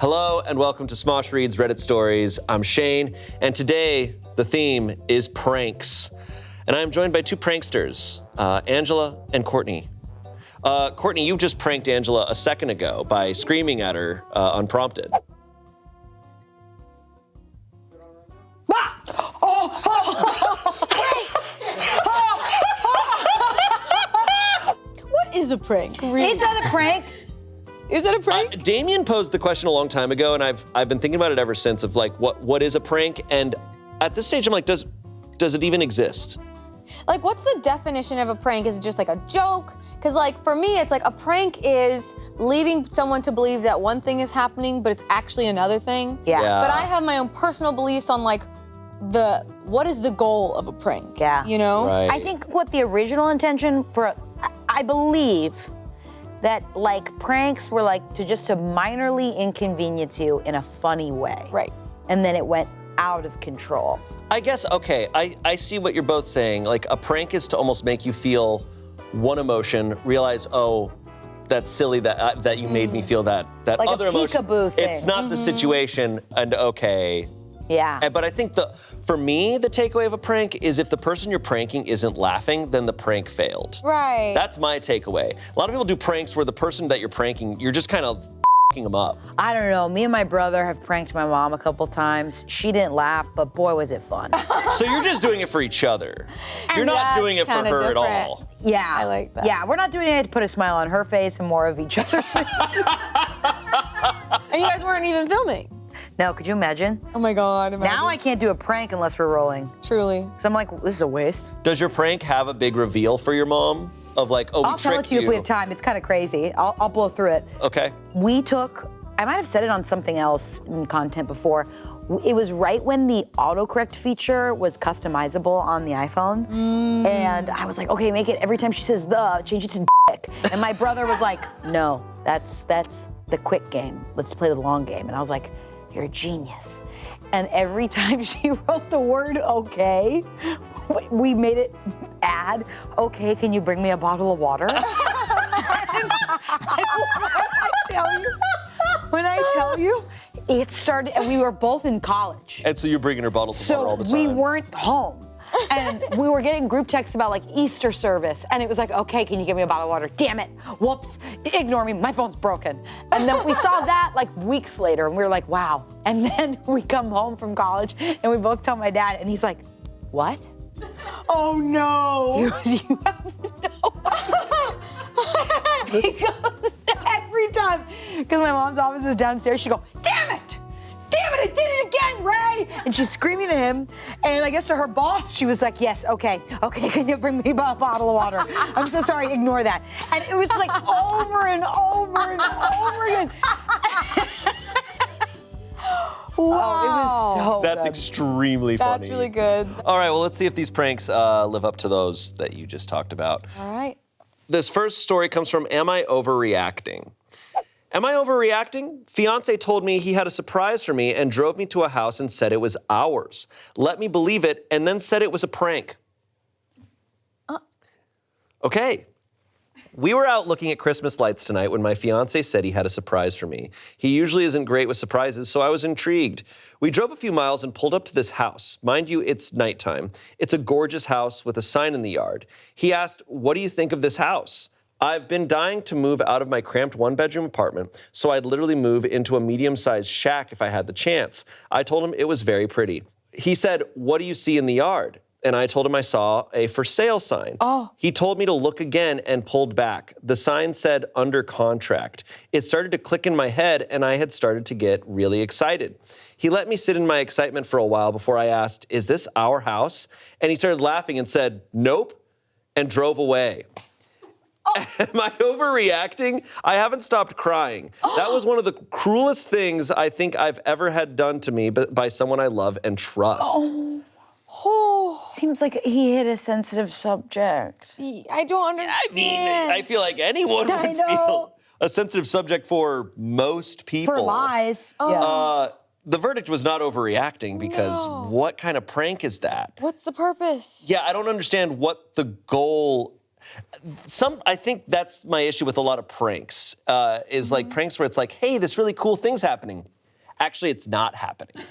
Hello and welcome to Smosh Reads Reddit Stories. I'm Shane, and today the theme is pranks. And I'm joined by two pranksters, Angela and Courtney. Courtney, you just pranked Angela a second ago by screaming at her unprompted. What is a prank? Really? Is that a prank? Is it a prank? Damien posed the question a long time ago, and I've been thinking about it ever since of like, what is a prank? And at this stage, I'm like, does it even exist? Like, what's the definition of a prank? Is it just like a joke? Because like, for me, it's like a prank is leading someone to believe that one thing is happening, but it's actually another thing. Yeah. But I have my own personal beliefs on like, what is the goal of a prank? Yeah. You know? Right. I think what the original intention for, I believe that like pranks were like to minorly inconvenience you in a funny way. Right. And then it went out of control. I guess, okay, I see what you're both saying. Like, a prank is to almost make you feel one emotion, realize, oh, that's silly that you made me feel that Like other a emotion. peekaboo thing. It's not the situation, and okay. Yeah. But I think for me, the takeaway of a prank is if the person you're pranking isn't laughing, then the prank failed. Right. That's my takeaway. A lot of people do pranks where the person that you're pranking, you're just kind of f***ing them up. I don't know. Me and my brother have pranked my mom a couple times. She didn't laugh, but boy, was it fun. So you're just doing it for each other. You're And not that's doing it for kinda her at different. all. Yeah. I like that. Yeah, we're not doing it to put a smile on her face and more of each other's faces. And you guys weren't even filming. No, could you imagine? Oh my God, imagine. Now I can't do a prank unless we're rolling. Truly. Because I'm like, this is a waste. Does your prank have a big reveal for your mom? Of like, oh, we I'll tell it tricked to you if we have time. It's kind of crazy. I'll blow through it. Okay. We took, I might have said it on something else in content before. It was right when the autocorrect feature was customizable on the iPhone. And I was like, okay, make it every time she says change it to dick. And my brother was like, no, that's the quick game. Let's play the long game. And I was like, you're a genius. And every time she wrote the word okay, we made it add, okay, can you bring me a bottle of water? When I tell you, it started, and we were both in college. And so you're bringing her bottles of water all the time. We weren't home. And we were getting group texts about like Easter service. And it was like, okay, can you give me a bottle of water? Damn it, whoops, ignore me, my phone's broken. And then we saw that like weeks later and we were like, wow. And then we come home from college and we both tell my dad and he's like, what? Oh no! He goes, you have no He goes, every time, because my mom's office is downstairs, she goes, damn it! Damn it, I did it again, Ray! And she's screaming at him, and I guess to her boss, she was like, yes, okay, can you bring me a bottle of water? I'm so sorry, ignore that. And it was like over and over and over again. Wow. Oh, it was so That's good. extremely funny. That's really good. All right, well, let's see if these pranks live up to those that you just talked about. All right. This first story comes from Am I Overreacting? Am I overreacting? Fiance told me he had a surprise for me and drove me to a house and said it was ours. Let me believe it and then said it was a prank. Okay. We were out looking at Christmas lights tonight when my fiance said he had a surprise for me. He usually isn't great with surprises, so I was intrigued. We drove a few miles and pulled up to this house. Mind you, it's nighttime. It's a gorgeous house with a sign in the yard. He asked, what do you think of this house? I've been dying to move out of my cramped one-bedroom apartment, so I'd literally move into a medium-sized shack if I had the chance. I told him it was very pretty. He said, what do you see in the yard? And I told him I saw a for sale sign. Oh. He told me to look again and pulled back. The sign said under contract. It started to click in my head and I had started to get really excited. He let me sit in my excitement for a while before I asked, is this our house? And he started laughing and said, nope, and drove away. Am I overreacting? I haven't stopped crying. That was one of the cruelest things I think I've ever had done to me by someone I love and trust. Oh, Seems like he hit a sensitive subject. I don't understand. I feel like anyone I would know. feel a sensitive subject for most people. For lies. Yeah. The verdict was not overreacting because what kind of prank is that? What's the purpose? Yeah, I don't understand what the goal. I think that's my issue with a lot of pranks, is like pranks where it's like, hey, this really cool thing's happening. actually it's not happening.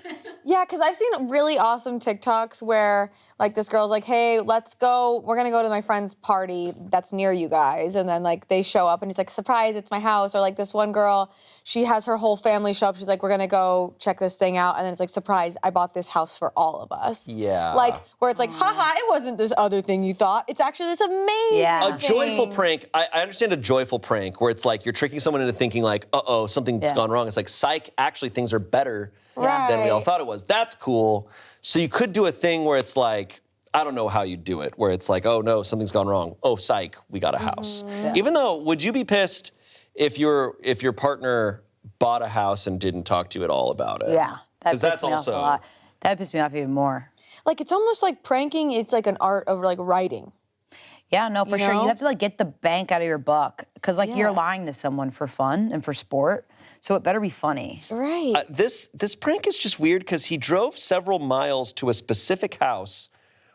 Yeah, because I've seen really awesome TikToks where like this girl's like, hey, let's go, we're gonna go to my friend's party that's near you guys. And then like they show up and he's like, surprise, it's my house. Or like this one girl, she has her whole family show up. She's like, we're gonna go check this thing out. And then it's like, surprise, I bought this house for all of us. Yeah. Like where it's like, haha, it wasn't this other thing you thought. It's actually this amazing Yeah. A joyful prank, I understand a joyful prank where it's like you're tricking someone into thinking like, uh-oh, something's gone wrong. It's like, psych, actually things are better than we all thought it was. That's cool. So you could do a thing where it's like, I don't know how you do it, where it's like, oh no, something's gone wrong. Oh, psych, we got a house. Yeah. Even though, would you be pissed if your partner bought a house and didn't talk to you at all about it? Yeah, that 'Cause pissed that's me off also a lot. That pissed me off even more. Like it's almost like pranking, it's like an art of like writing. Yeah, no, for sure. know? You have to like get the bank out of your buck because like you're Yeah. lying to someone for fun and for sport, so it better be funny. Right. This prank is just weird because he drove several miles to a specific house,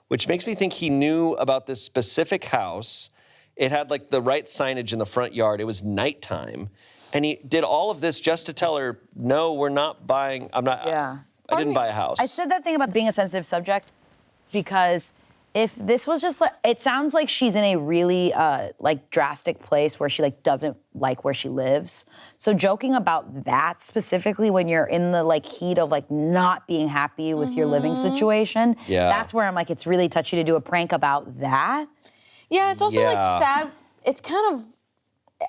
which makes me think he knew about this specific house. It had like the right signage in the front yard. It was nighttime. And he did all of this just to tell her, no, we're not buying, I didn't buy a house. I said that thing about being a sensitive subject because if this was just like, it sounds like she's in a really like drastic place where she like doesn't like where she lives. So joking about that specifically when you're in the like heat of like not being happy with your living situation, that's where I'm like, it's really touchy to do a prank about that. Yeah, it's also like sad. It's kind of,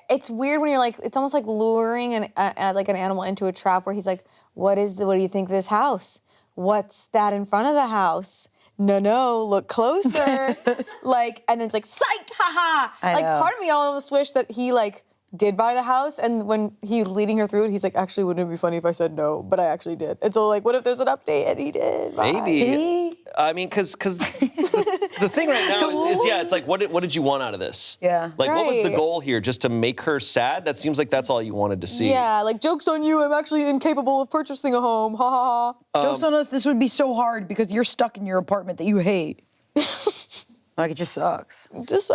it's weird when you're like, it's almost like luring like an animal into a trap where he's like, what do you think of this house? What's that in front of the house? No, look closer. Like, and then it's like, psych, haha. Like, part of me almost wish that he like did buy the house, and when he's leading her through it, he's like, actually, wouldn't it be funny if I said no? But I actually did. And so like, what if there's an update and he did? Bye. Maybe. I mean, because the thing right now is it's like, what did you want out of this? Yeah. Like, what was the Right. goal here? Just to make her sad? That seems like that's all you wanted to see. Yeah, like, joke's on you, I'm actually incapable of purchasing a home, ha ha ha. Joke's on us, this would be so hard because you're stuck in your apartment that you hate. Like, it just sucks. Just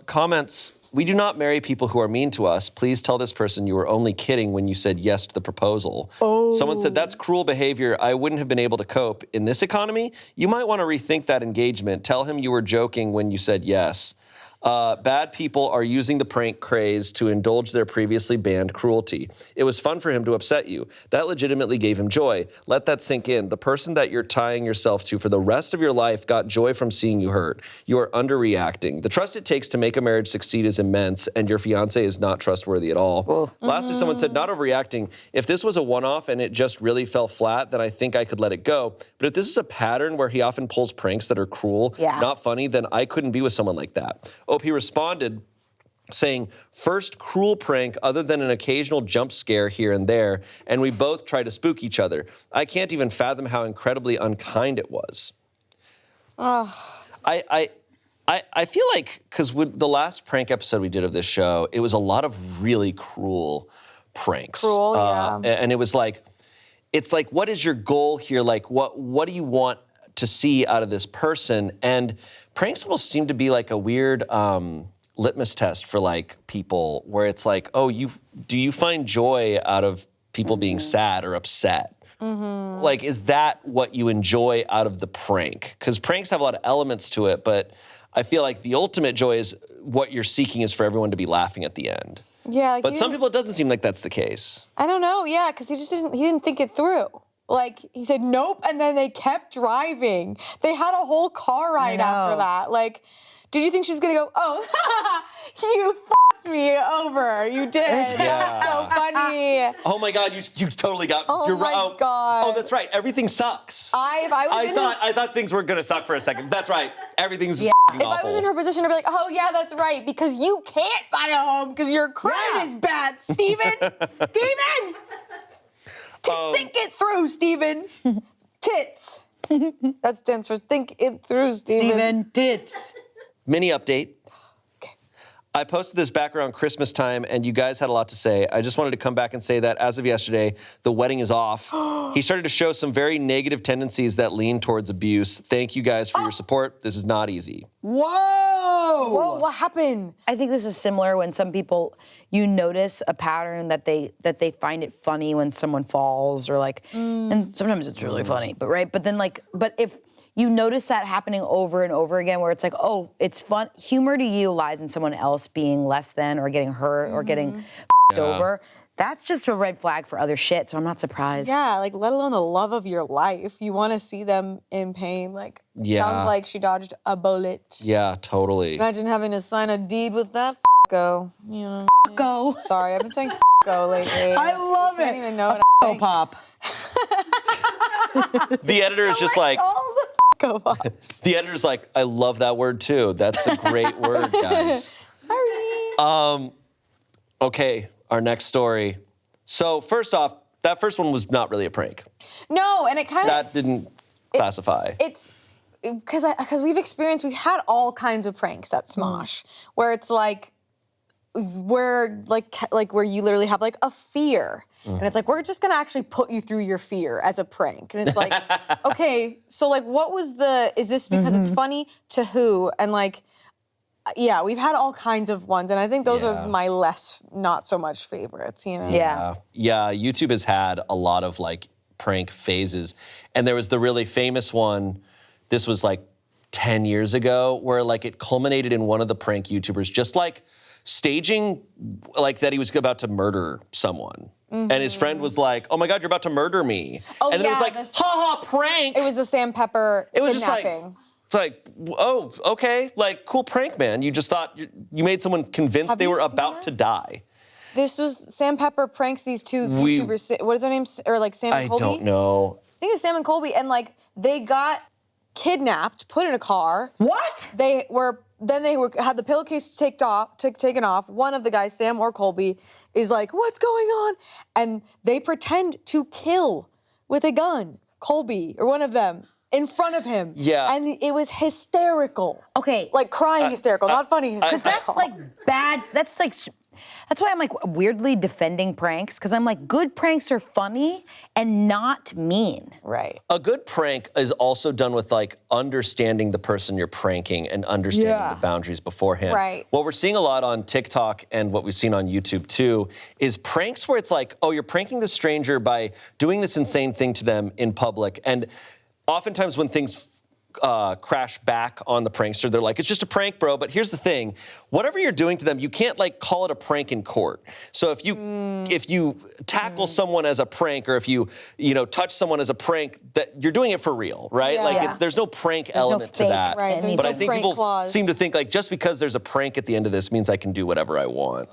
Comments. We do not marry people who are mean to us. Please tell this person you were only kidding when you said yes to the proposal. Oh. Someone said, that's cruel behavior. I wouldn't have been able to cope. In this economy, you might want to rethink that engagement. Tell him you were joking when you said yes. Bad people are using the prank craze to indulge their previously banned cruelty. It was fun for him to upset you. That legitimately gave him joy. Let that sink in. The person that you're tying yourself to for the rest of your life got joy from seeing you hurt. You are underreacting. The trust it takes to make a marriage succeed is immense, and your fiance is not trustworthy at all. Lastly, someone said, not overreacting. If this was a one-off and it just really fell flat, then I think I could let it go. But if this is a pattern where he often pulls pranks that are cruel, not funny, then I couldn't be with someone like that. OP responded saying, first cruel prank other than an occasional jump scare here and there, and we both try to spook each other. I can't even fathom how incredibly unkind it was. I feel like, because with the last prank episode we did of this show, it was a lot of really cruel pranks. Cruel, yeah. And it was like, it's like, what is your goal here? Like, what do you want to see out of this person? And pranks almost seem to be like a weird litmus test for like people where it's like, oh, do you find joy out of people being sad or upset? Like, is that what you enjoy out of the prank? Because pranks have a lot of elements to it, but I feel like the ultimate joy is what you're seeking is for everyone to be laughing at the end. Yeah. But some people, it doesn't seem like that's the case. I don't know, yeah, because he didn't think it through. Like, he said nope, and then they kept driving. They had a whole car ride after that. Like, did you think she's gonna go, oh, you f***ed me over, you did. That's so funny. Oh my God, you totally got, Oh my God. Oh, that's right, everything sucks. I thought things were gonna suck for a second. That's right, everything's f***ing awful. If I was in her position, I'd be like, oh yeah, that's right, because you can't buy a home because your credit is bad, Steven. Steven! Think it through, Steven. Tits. That stands for think it through, Steven. Steven, tits. Mini update. I posted this back around Christmas time, and you guys had a lot to say. I just wanted to come back and say that as of yesterday, the wedding is off. He started to show some very negative tendencies that lean towards abuse. Thank you guys for your support. This is not easy. Whoa! Whoa, what happened? I think this is similar when some people, you notice a pattern that they find it funny when someone falls or like, and sometimes it's really funny, but then but if you notice that happening over and over again where it's like, oh, it's fun. Humor to you lies in someone else being less than or getting hurt or getting f***ed over. That's just a red flag for other shit, so I'm not surprised. Yeah, like let alone the love of your life. You want to see them in pain. Like, sounds like she dodged a bullet. Yeah, totally. Imagine having to sign a deed with that go. You know. Go. Sorry, I've been saying go lately. I love I it. don't even know what Go pop. The editor is just like, all the go pops. the editor's like, I love that word too. That's a great word, guys. Sorry. Okay, our next story. So first off, that first one was not really a prank. No, and it kind of That didn't classify. it's because we've had all kinds of pranks at Smosh where it's like where you literally have like a fear and it's like we're just gonna actually put you through your fear as a prank and it's like okay, so like what was is this because it's funny to who? And like yeah, we've had all kinds of ones and I think those are my not so much favorites, you know. Yeah. Yeah, YouTube has had a lot of like prank phases. And there was the really famous one, this was like 10 years ago, where like it culminated in one of the prank YouTubers just like staging like that he was about to murder someone. And his friend was like, oh my God, you're about to murder me. Oh, and then it was like, this- ha prank. It was the Sam Pepper It was just kidnapping. like, it's like, oh, okay, like cool prank, man. You just thought you made someone convinced Have they you were seen about that? to die. This was Sam Pepper pranks these two YouTubers. What is their name? Or like Sam and I Colby? don't know. I think it was Sam and Colby, and like they got kidnapped, put in a car. What? They had the pillowcase taken off. One of the guys, Sam or Colby, is like, "What's going on?" And they pretend to kill with a gun, Colby or one of them, in front of him. Yeah. And it was hysterical. Okay. Like crying hysterical, not funny hysterical. Because that's like bad. That's why I'm like weirdly defending pranks because I'm like good pranks are funny and not mean. Right. A good prank is also done with like understanding the person you're pranking and understanding the boundaries beforehand. Right. What we're seeing a lot on TikTok and what we've seen on YouTube too is pranks where it's like, oh, you're pranking the stranger by doing this insane thing to them in public. And oftentimes when things crash back on the prankster, they're like, it's just a prank, bro. But here's the thing, whatever you're doing to them, you can't like call it a prank in court. So if you tackle someone as a prank or if you touch someone as a prank, that you're doing it for real, right? Yeah. Like there's no prank element to fake. that. Right, there's But no I think prank people clause. seem to think like just because there's a prank at the end of this means I can do whatever I want.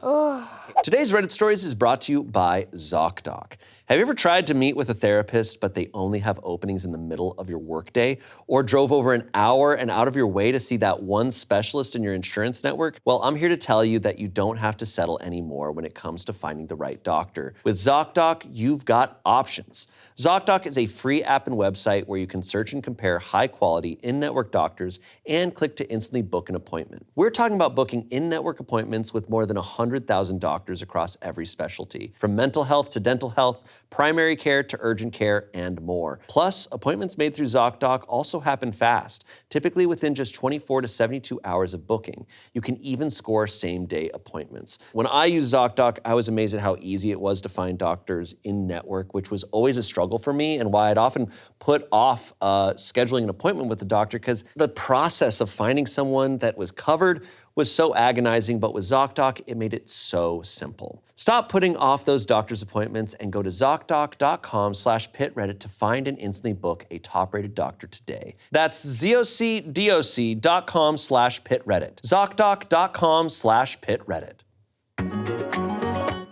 Today's Reddit Stories is brought to you by ZocDoc. Have you ever tried to meet with a therapist, but they only have openings in the middle of your workday? Or drove over an hour and out of your way to see that one specialist in your insurance network? Well, I'm here to tell you that you don't have to settle anymore when it comes to finding the right doctor. With ZocDoc, you've got options. ZocDoc is a free app and website where you can search and compare high-quality in-network doctors and click to instantly book an appointment. We're talking about booking in-network appointments with more than 100,000 doctors across every specialty, from mental health to dental health, primary care to urgent care, and more. Plus, appointments made through ZocDoc also happen fast, typically within just 24 to 72 hours of booking. You can even score same-day appointments. When I used ZocDoc, I was amazed at how easy it was to find doctors in-network, which was always a struggle for me and why I'd often put off scheduling an appointment with the doctor because the process of finding someone that was covered was so agonizing, but with ZocDoc, it made it so simple. Stop putting off those doctor's appointments and go to ZocDoc.com/PitReddit to find and instantly book a top-rated doctor today. That's ZocDoc.com/PitReddit. ZocDoc.com/PitReddit.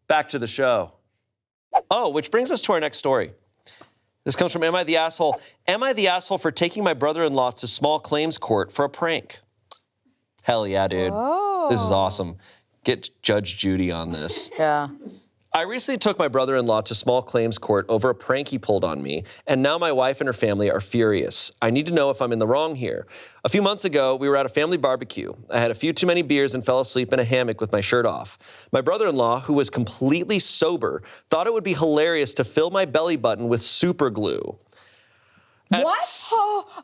Back to the show. Oh, which brings us to our next story. This comes from Am I the Asshole? Am I the asshole for taking my brother-in-law to small claims court for a prank? Hell yeah, dude. Whoa. This is awesome. Get Judge Judy on this. Yeah. I recently took my brother-in-law to small claims court over a prank he pulled on me, and now my wife and her family are furious. I need to know if I'm in the wrong here. A few months ago, we were at a family barbecue. I had a few too many beers and fell asleep in a hammock with my shirt off. My brother-in-law, who was completely sober, thought it would be hilarious to fill my belly button with super glue. What?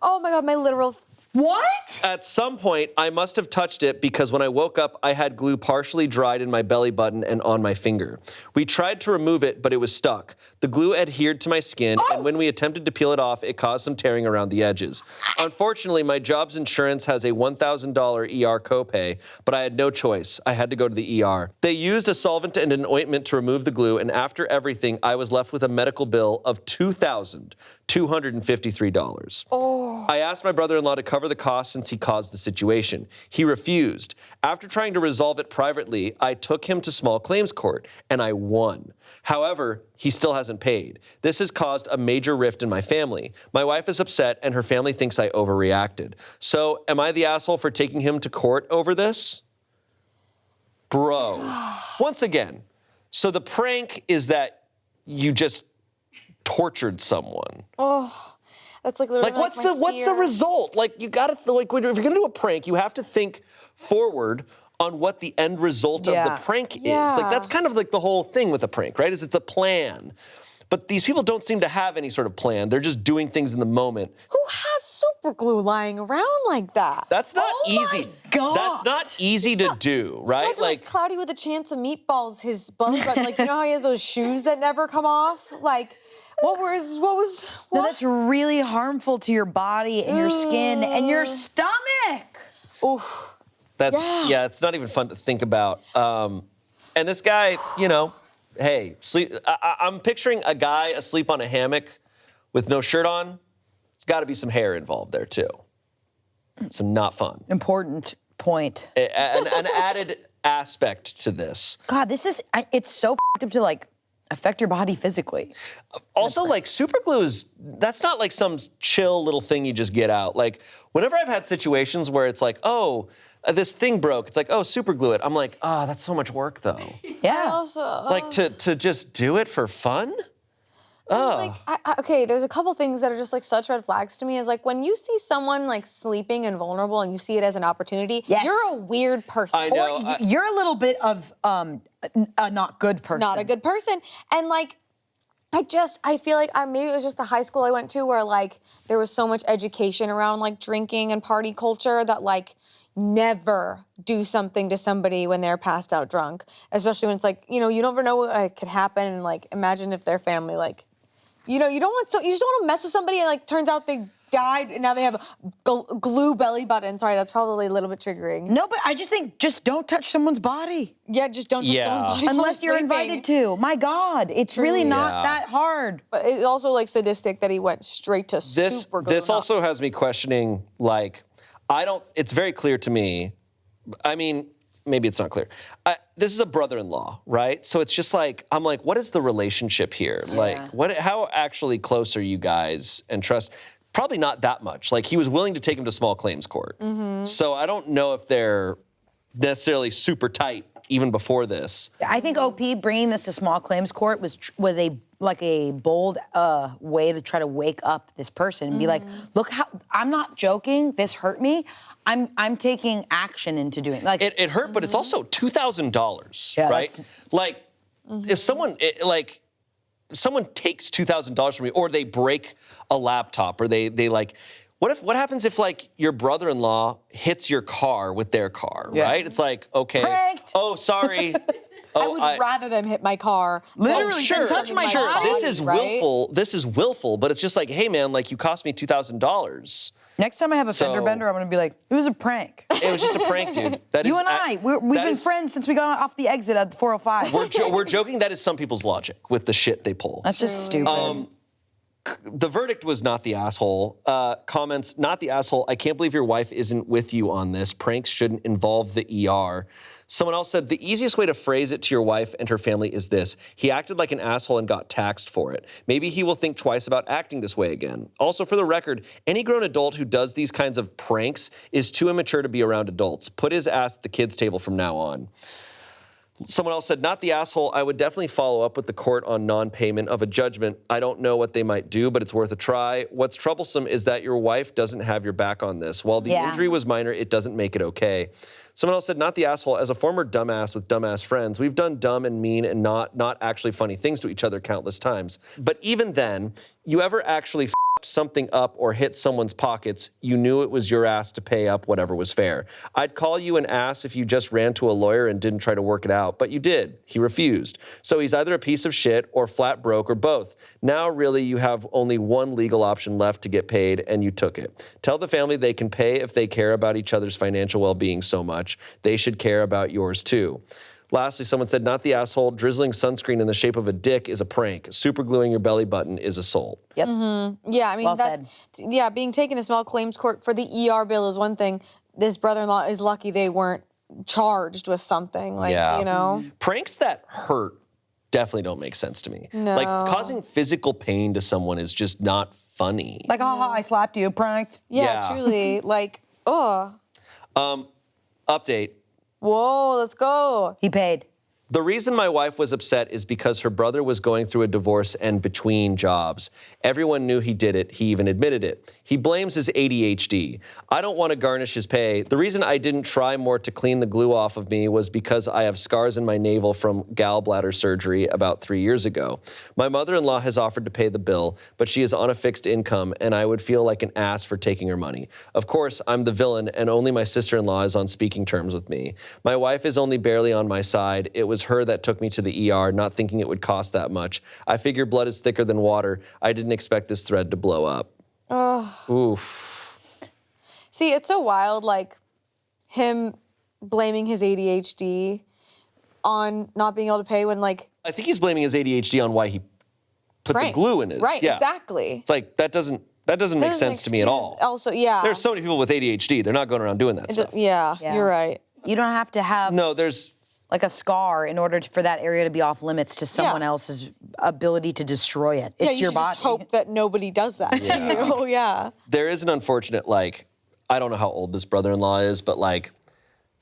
Oh my God, my literal. What? At some point, I must have touched it because when I woke up, I had glue partially dried in my belly button and on my finger. We tried to remove it, but it was stuck. The glue adhered to my skin, and when we attempted to peel it off, it caused some tearing around the edges. Unfortunately, my job's insurance has a $1,000 ER copay, but I had no choice. I had to go to the ER. They used a solvent and an ointment to remove the glue, and after everything, I was left with a medical bill of $2,253. I asked my brother-in-law to cover the cost since he caused the situation. He refused. After trying to resolve it privately, I took him to small claims court, and I won. However, he still hasn't paid. This has caused a major rift in my family. My wife is upset, and her family thinks I overreacted. So, am I the asshole for taking him to court over this? Bro. Once again, so the prank is that you just tortured someone. That's like literally Like, my what's the fear. result? Like, you gotta, like, if you're gonna do a prank, you have to think forward on what the end result of the prank is. Like, that's kind of like the whole thing with a prank, right? Is it's a plan. But these people don't seem to have any sort of plan. They're just doing things in the moment. Who has super glue lying around like that? That's not Oh easy. my God. That's not easy to do, right? Tried to like Cloudy with a Chance of Meatballs, his belly button. Like, you know how he has those shoes that never come off? Like, what? No, that's really harmful to your body and your skin and your stomach. Oof. That's it's not even fun to think about. And this guy, you know, hey, sleep. I'm picturing a guy asleep on a hammock with no shirt on. There's got to be some hair involved there too. Some not fun. Important point. An added aspect to this. God, it's so f***ed up to like affect your body physically. Also, like, super glue that's not like some chill little thing you just get out. Like, whenever I've had situations where it's like, oh, this thing broke, it's like, oh, super glue it. I'm like, oh, that's so much work though. Yeah. Also, Like, to just do it for fun? Oh. like, okay, there's a couple things that are just like such red flags to me. Is like when you see someone like sleeping and vulnerable and you see it as an opportunity, Yes. you're a weird person. I know. Or you're a little bit of a not good person. Not a good person. And like, I feel like maybe it was just the high school I went to where like there was so much education around like drinking and party culture that like never do something to somebody when they're passed out drunk, especially when it's like, you know, you never know what could happen. And like, imagine if their family like, you know, you just don't want to mess with somebody and like turns out they died and now they have a glue belly button. Sorry, that's probably a little bit triggering. No, but I just think don't touch someone's body. Yeah, just don't touch someone's body while Unless you're sleeping. invited to. My God, it's really not that hard. But it's also like sadistic that he went straight to super glue. This also has me questioning, like, it's very clear to me. I mean, maybe it's not clear. This is a brother-in-law, right? So it's just like, I'm like, what is the relationship here? Like, how actually close are you guys and trust? Probably not that much. Like, he was willing to take him to small claims court. So I don't know if they're necessarily super tight even before this. I think OP bringing this to small claims court was a bold way to try to wake up this person and be like, look how I'm not joking. This hurt me. I'm taking action into doing like it hurt, but it's also $2,000, Yeah, right? Like, if someone someone takes $2,000 from me, or they break a laptop, or they like. What happens if like your brother-in-law hits your car with their car, right? It's like, okay, Pranked. oh, sorry. I would rather them hit my car. Literally, sure, touch my sure. body. This is willful. This is willful, but it's just like, hey, man, like you cost me $2,000. Next time I have a fender bender, I'm gonna be like, it was a prank. It was just a prank, dude. You and we've been friends since we got off the exit at 405. We're joking. That is some people's logic with the shit they pull. That's just stupid. The verdict was not the asshole. Comments, not the asshole. I can't believe your wife isn't with you on this. Pranks shouldn't involve the ER. Someone else said, the easiest way to phrase it to your wife and her family is this. He acted like an asshole and got taxed for it. Maybe he will think twice about acting this way again. Also, for the record, any grown adult who does these kinds of pranks is too immature to be around adults. Put his ass at the kids' table from now on. Someone else said, not the asshole. I would definitely follow up with the court on non-payment of a judgment. I don't know what they might do, but it's worth a try. What's troublesome is that your wife doesn't have your back on this. While the injury was minor, it doesn't make it okay. Someone else said, not the asshole. As a former dumbass with dumbass friends, we've done dumb and mean and not actually funny things to each other countless times. But even then, you ever actually something up or hit someone's pockets, you knew it was your ass to pay up whatever was fair. I'd call you an ass if you just ran to a lawyer and didn't try to work it out, but you did. He refused. So he's either a piece of shit or flat broke or both. Now really you have only one legal option left to get paid, and you took it. Tell the family they can pay if they care about each other's financial well-being so much. They should care about yours too. Lastly, someone said, not the asshole. Drizzling sunscreen in the shape of a dick is a prank. Super gluing your belly button is assault. Yep. Yeah, I mean, Well being taken to small claims court for the ER bill is one thing. This brother-in-law is lucky they weren't charged with something, like, you know. Pranks that hurt definitely don't make sense to me. No. Like, causing physical pain to someone is just not funny. Like, haha, I slapped you, pranked. Yeah, truly, like, oh. Update. Whoa, let's go. He paid. The reason my wife was upset is because her brother was going through a divorce and between jobs. Everyone knew he did it. He even admitted it. He blames his ADHD. I don't want to garnish his pay. The reason I didn't try more to clean the glue off of me was because I have scars in my navel from gallbladder surgery about 3 years ago. My mother-in-law has offered to pay the bill, but she is on a fixed income, and I would feel like an ass for taking her money. Of course, I'm the villain, and only my sister-in-law is on speaking terms with me. My wife is only barely on my side. It was her that took me to the ER, not thinking it would cost that much. I figure blood is thicker than water. I didn't expect this thread to blow up. Oof. See, it's so wild, like, him blaming his ADHD on not being able to pay when, like... I think he's blaming his ADHD on why he put the glue in it. Right, exactly. It's like, that doesn't make sense to me at all. Also, yeah. There's so many people with ADHD. They're not going around doing that stuff. Yeah, you're right. You don't have to have there's... like a scar in order for that area to be off limits to someone else's ability to destroy it. It's your body. Just hope that nobody does that to you. Yeah. There is an unfortunate, like, I don't know how old this brother-in-law is, but like,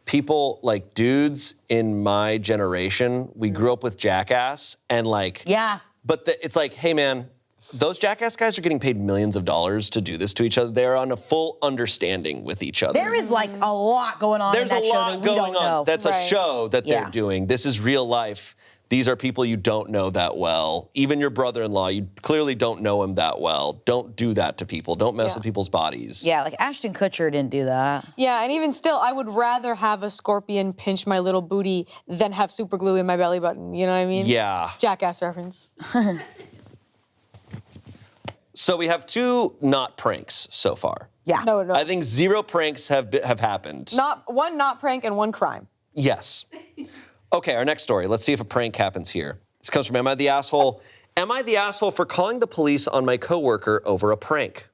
people, like dudes in my generation, we grew up with Jackass, and like... Yeah. But it's like, hey man, those Jackass guys are getting paid millions of dollars to do this to each other. They're on a full understanding with each other. There is like a lot going on in that show that we don't know. That's a show that they're doing. This is real life. These are people you don't know that well. Even your brother-in-law, you clearly don't know him that well. Don't do that to people. Don't mess with people's bodies. Yeah, like Ashton Kutcher didn't do that. Yeah, and even still, I would rather have a scorpion pinch my little booty than have super glue in my belly button. You know what I mean? Yeah. Jackass reference. So we have 2 not pranks so far. Yeah. No. I think 0 pranks have happened. One not prank and 1 crime. Yes. Okay, our next story. Let's see if a prank happens here. This comes from Am I the Asshole? Am I the asshole for calling the police on my coworker over a prank?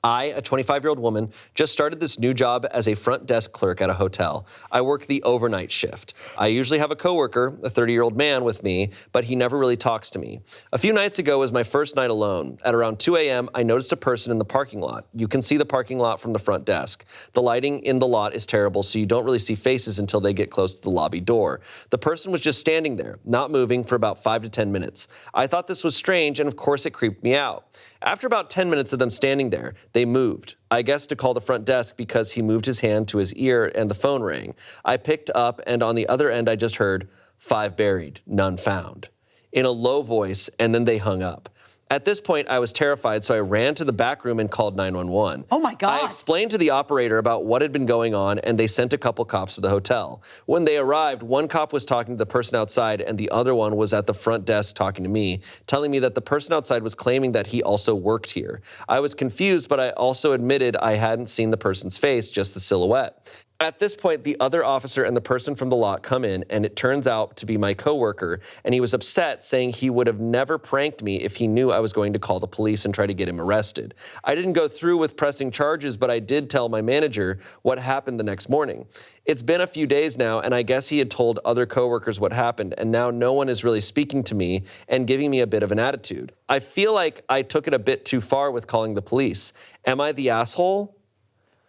I, a 25-year-old woman, just started this new job as a front desk clerk at a hotel. I work the overnight shift. I usually have a coworker, a 30-year-old man, with me, but he never really talks to me. A few nights ago was my first night alone. At around 2 a.m., I noticed a person in the parking lot. You can see the parking lot from the front desk. The lighting in the lot is terrible, so you don't really see faces until they get close to the lobby door. The person was just standing there, not moving, for about 5 to 10 minutes. I thought this was strange, and of course it creeped me out. After about 10 minutes of them standing there, they moved. I guess to call the front desk because he moved his hand to his ear and the phone rang. I picked up, and on the other end I just heard, 5 buried, none found, in a low voice, and then they hung up. At this point, I was terrified, so I ran to the back room and called 911. Oh my God. I explained to the operator about what had been going on, and they sent a couple cops to the hotel. When they arrived, one cop was talking to the person outside, and the other one was at the front desk talking to me, telling me that the person outside was claiming that he also worked here. I was confused, but I also admitted I hadn't seen the person's face, just the silhouette. At this point, the other officer and the person from the lot come in, and it turns out to be my coworker, and he was upset, saying he would have never pranked me if he knew I was going to call the police and try to get him arrested. I didn't go through with pressing charges, but I did tell my manager what happened the next morning. It's been a few days now, and I guess he had told other coworkers what happened, and now no one is really speaking to me and giving me a bit of an attitude. I feel like I took it a bit too far with calling the police. Am I the asshole?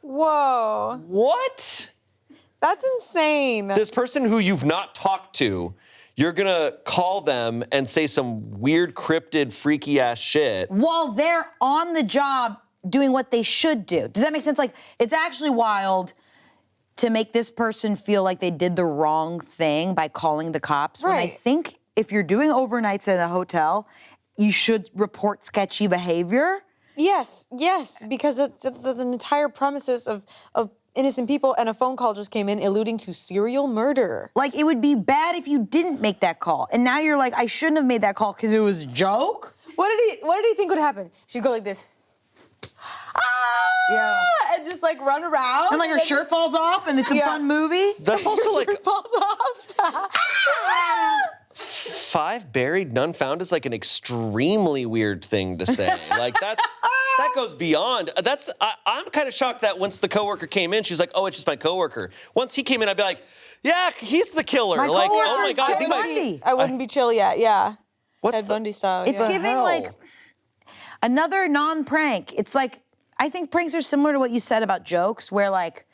Whoa. What? That's insane. This person who you've not talked to, you're gonna call them and say some weird, cryptid, freaky ass shit. While they're on the job doing what they should do. Does that make sense? Like, it's actually wild to make this person feel like they did the wrong thing by calling the cops. When I think if you're doing overnights at a hotel, you should report sketchy behavior. Yes, because it's an entire premises of innocent people, and a phone call just came in alluding to serial murder. Like, it would be bad if you didn't make that call. And now you're like, I shouldn't have made that call because it was a joke? What did he think would happen? She'd go like this. And just like run around. And like her shirt falls off and it's a fun movie. That's also like shirt falls off. 5 buried, none found is like an extremely weird thing to say. Like that goes beyond. I'm kind of shocked that once the coworker came in, she's like, oh, it's just my coworker. Once he came in, I'd be like, yeah, he's the killer. My like, oh coworker's my God, I think Bundy. I wouldn't be chill yet, yeah. What Ted Bundy style. It's giving hell? like another non-prank. It's like, I think pranks are similar to what you said about jokes, where like,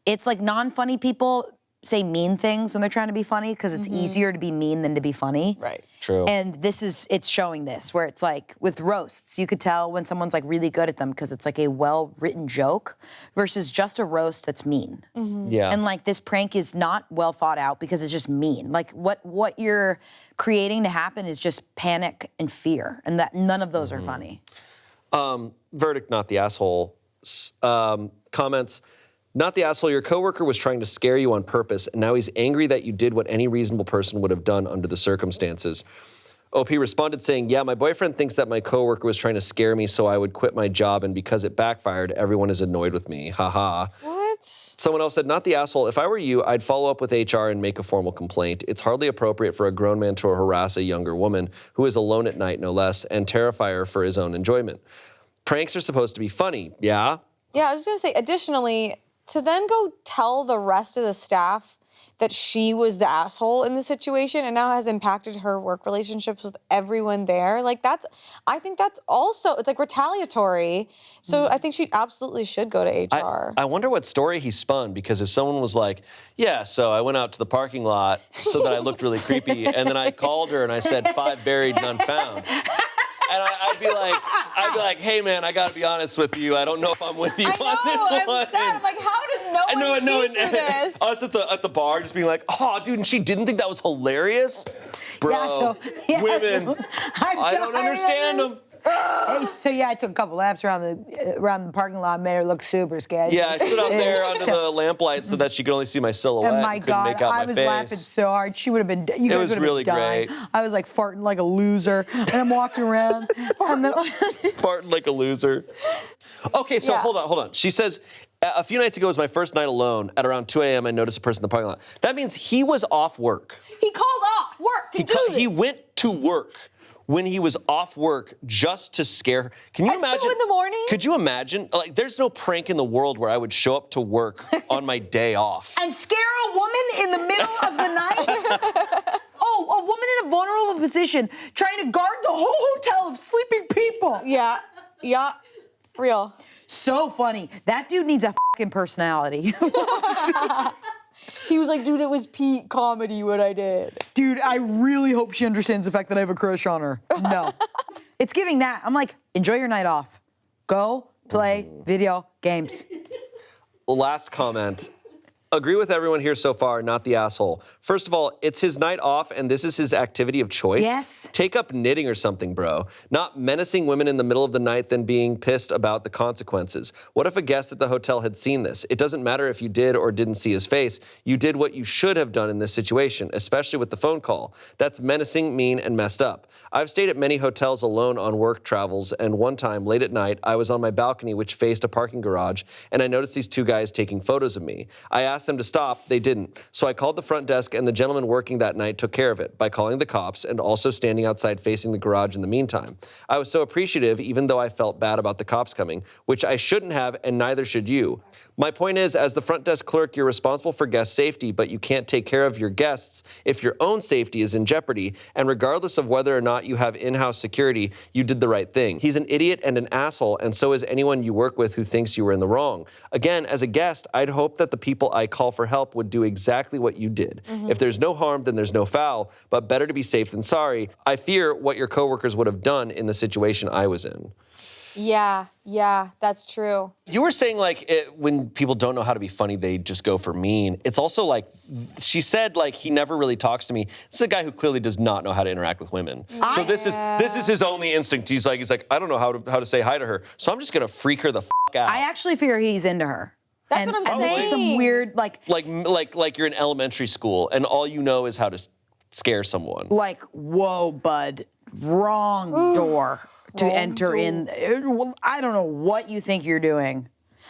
it's like non-funny people say mean things when they're trying to be funny because it's easier to be mean than to be funny. Right. True. And it's showing this, where it's like with roasts, you could tell when someone's like really good at them because it's like a well-written joke versus just a roast that's mean. Yeah. And like this prank is not well thought out because it's just mean. Like what you're creating to happen is just panic and fear, and that none of those are funny. Verdict, not the asshole. Comments. Not the asshole, your coworker was trying to scare you on purpose, and now he's angry that you did what any reasonable person would have done under the circumstances. OP responded saying, yeah, my boyfriend thinks that my coworker was trying to scare me so I would quit my job, and because it backfired, everyone is annoyed with me. Haha. What? Someone else said, not the asshole. If I were you, I'd follow up with HR and make a formal complaint. It's hardly appropriate for a grown man to harass a younger woman who is alone at night, no less, and terrify her for his own enjoyment. Pranks are supposed to be funny, yeah? Yeah, I was just gonna say, additionally, to then go tell the rest of the staff that she was the asshole in the situation and now has impacted her work relationships with everyone there. Like I think that's also, it's like retaliatory. So I think she absolutely should go to HR. I wonder what story he spun, because if someone was like, yeah, so I went out to the parking lot so that I looked really creepy, and then I called her and I said 5 buried, none found. And I'd be like, hey man, I gotta be honest with you. I don't know if I'm with you on this one. I'm sad. I'm like, how does no one see through this? Us at the bar just being like, oh, dude, and she didn't think that was hilarious? Bro, women, I don't understand them. Hey, so yeah, I took a couple laps around the parking lot, made her look super sketchy. Yeah, I stood out there under the lamplight so that she could only see my silhouette. And my and couldn't God, make out I my was face. laughing so hard. She would have been. You guys was would have really been dying. great. I was like farting like a loser, and I'm walking around. and then, Farting like a loser. Okay, so hold on. She says, a few nights ago was my first night alone. At around 2 a.m., I noticed a person in the parking lot. That means he was off work. He called off work to do this. He went to work when he was off work just to scare her. Can you imagine? 2 in the morning? Could you imagine? Like, there's no prank in the world where I would show up to work on my day off. and scare a woman in the middle of the night. Oh, a woman in a vulnerable position trying to guard the whole hotel of sleeping people. Yeah, real. So funny. That dude needs a fucking personality. He was like, dude, it was peak comedy what I did. Dude, I really hope she understands the fact that I have a crush on her. No. It's giving that. I'm like, enjoy your night off. Go play video games. Last comment. Agree with everyone here so far, not the asshole. First of all, it's his night off and this is his activity of choice. Yes. Take up knitting or something, bro. Not menacing women in the middle of the night, then being pissed about the consequences. What if a guest at the hotel had seen this? It doesn't matter if you did or didn't see his face. You did what you should have done in this situation, especially with the phone call. That's menacing, mean, and messed up. I've stayed at many hotels alone on work travels, and one time, late at night, I was on my balcony, which faced a parking garage, and I noticed these 2 guys taking photos of me. I asked them to stop, they didn't. So I called the front desk, and the gentleman working that night took care of it by calling the cops and also standing outside facing the garage in the meantime. I was so appreciative, even though I felt bad about the cops coming, which I shouldn't have, and neither should you. My point is, as the front desk clerk, you're responsible for guest safety, but you can't take care of your guests if your own safety is in jeopardy, and regardless of whether or not you have in-house security, you did the right thing. He's an idiot and an asshole, and so is anyone you work with who thinks you were in the wrong. Again, as a guest, I'd hope that the people I call for help would do exactly what you did. If there's no harm, then there's no foul, but better to be safe than sorry. I fear what your coworkers would have done in the situation I was in. Yeah, that's true. You were saying when people don't know how to be funny, they just go for mean. It's also like, she said he never really talks to me. This is a guy who clearly does not know how to interact with women. So this is his only instinct. He's like, I don't know how to say hi to her, so I'm just gonna freak her the out. I actually figure he's into her. That's what I'm saying. This is some weird like you're in elementary school and all you know is how to scare someone. Whoa, bud, wrong door to enter in. I don't know what you think you're doing.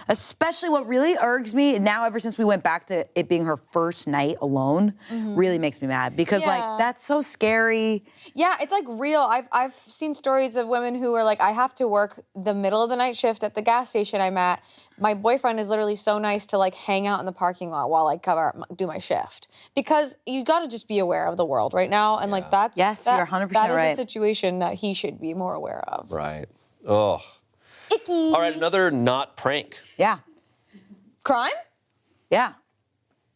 Especially what really irks me now, ever since we went back to it being her first night alone, really makes me mad because that's so scary. Yeah, it's real. I've seen stories of women who are I have to work the middle of the night shift at the gas station I'm at. My boyfriend is literally so nice to hang out in the parking lot while I do my shift, because you got to just be aware of the world right now, and you're 100% right. That is a situation that he should be more aware of. Right. Oh. Icky. All right, another not prank. Yeah. Crime? Yeah.